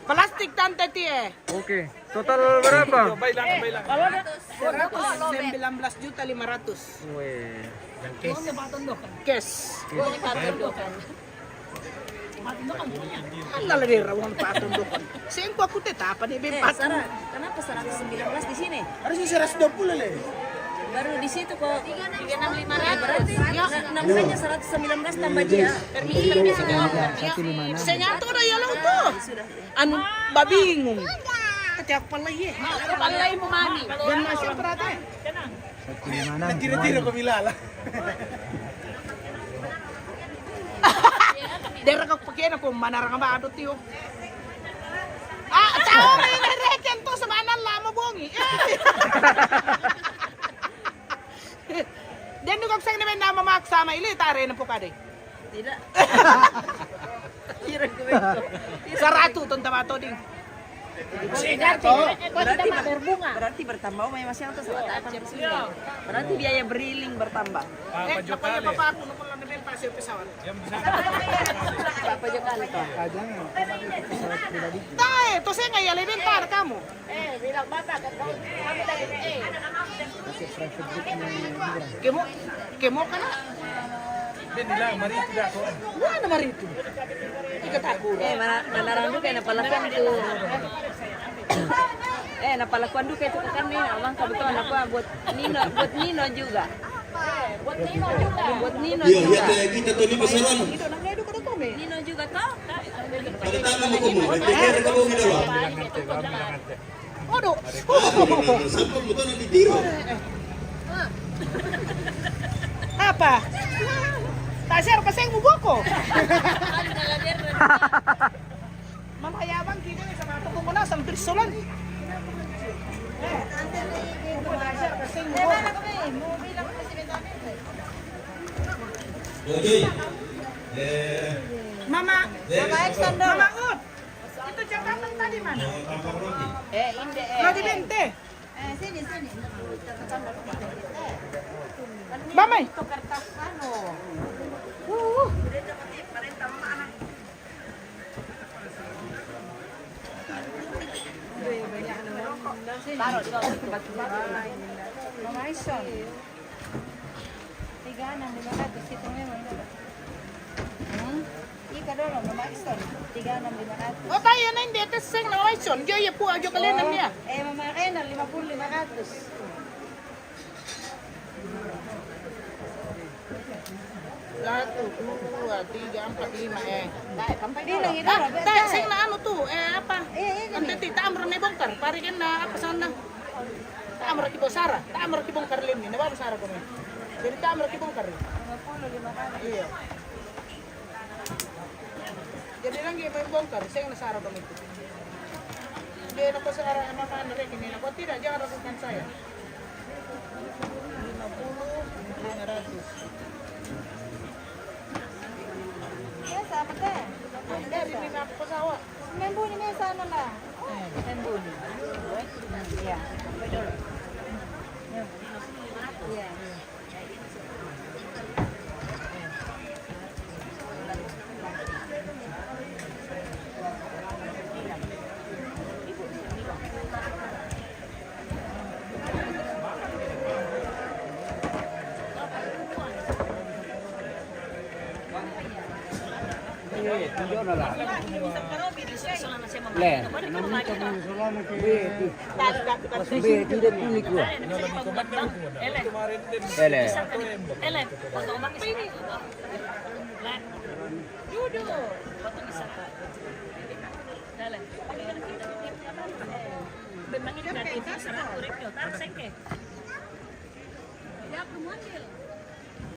Plastik tante ti eh. Oke, total berapa? Kalau ada 119 juta 500. Weh, Cash. Patundokan. Anda lebih rawang patundokan. Sengko aku teh apa nih bempat. Sarah, kenapa 119 di sini? Harusnya 120 le. Baru di situ kok 365 berarti ya namanya 119 tambah dia. Senyato na yalo to. Anu babingung. Ketiak pala ye. Palay mo mami. Dan masih berapa? Tira-tira ko bilala. Dera kag pakian ako manarang ba adot yo. Tao may reken to sa manan lama bongi. Den kag sang naman na mamaksa may ili tare na po kade. Tidak. Kira ko ito. Saratu ton tamato ding. Berarti bertambah may masih atas berarti biaya beriling bertambah. Kapag papa ako no lang naman pasir pesawat. Berapa kali to? Tae, to saya ngaya lebentar kamu. Bilang bata kan kami tadi Kemo kana? Ben bilang mari itu dah tuan. Mana maritu? Ikat aku. manarang duka napalakuan tu. Napalakuan duka itu kan nih abang kebetulan apa buat Nino juga. Buat Nino Iya, juga. iya kita tuh di pasaran. Nino juga toh. Pada tangan mo kumo, nagkikira ka mo ginawa. Aduh. Sampai mo to nagtitiro. Apa? Tasir kasing mo boko. Mamayabang kita ni sa mga tukong na sa trisolan. Tasir kasing mo boko. Oke. Mama Ekson dong. Mama Ut. Itu catatan tadi mana? Roti bente. Sini. Mamai. Itu kertas anu. Taruh di bawah itu. Mama Ekson. 3.600 itu memang dapat. Ika dulu Mama Ekson. 3.600. Oh tayo na hindi. Ito sing na Ekson. Gaya po. Adyo kalinan niya. Mama Rena 50.500. Satu, dua, tiga, empat, lima. Bilang itu lah. Tak, sing na ano to? Apa? Ang titi, taamro na ibongkar. Pari kan na apa sana? Taamro ki bosara. Taamro ki bongkar lini. Na baru sara ko na. Jadi taamro ki bongkar. 50.500. Iya. Jadi lang may bongkar. Sing na sara ko nito. Hindi na ko sara ama ka na rin. Hindi na ko tidak. Jangan ragukan saya. 50.500. Mesa apa teh? Dari lima pesawat. Membuni mesa na lang. Membuni. Iya. Iya. Ya,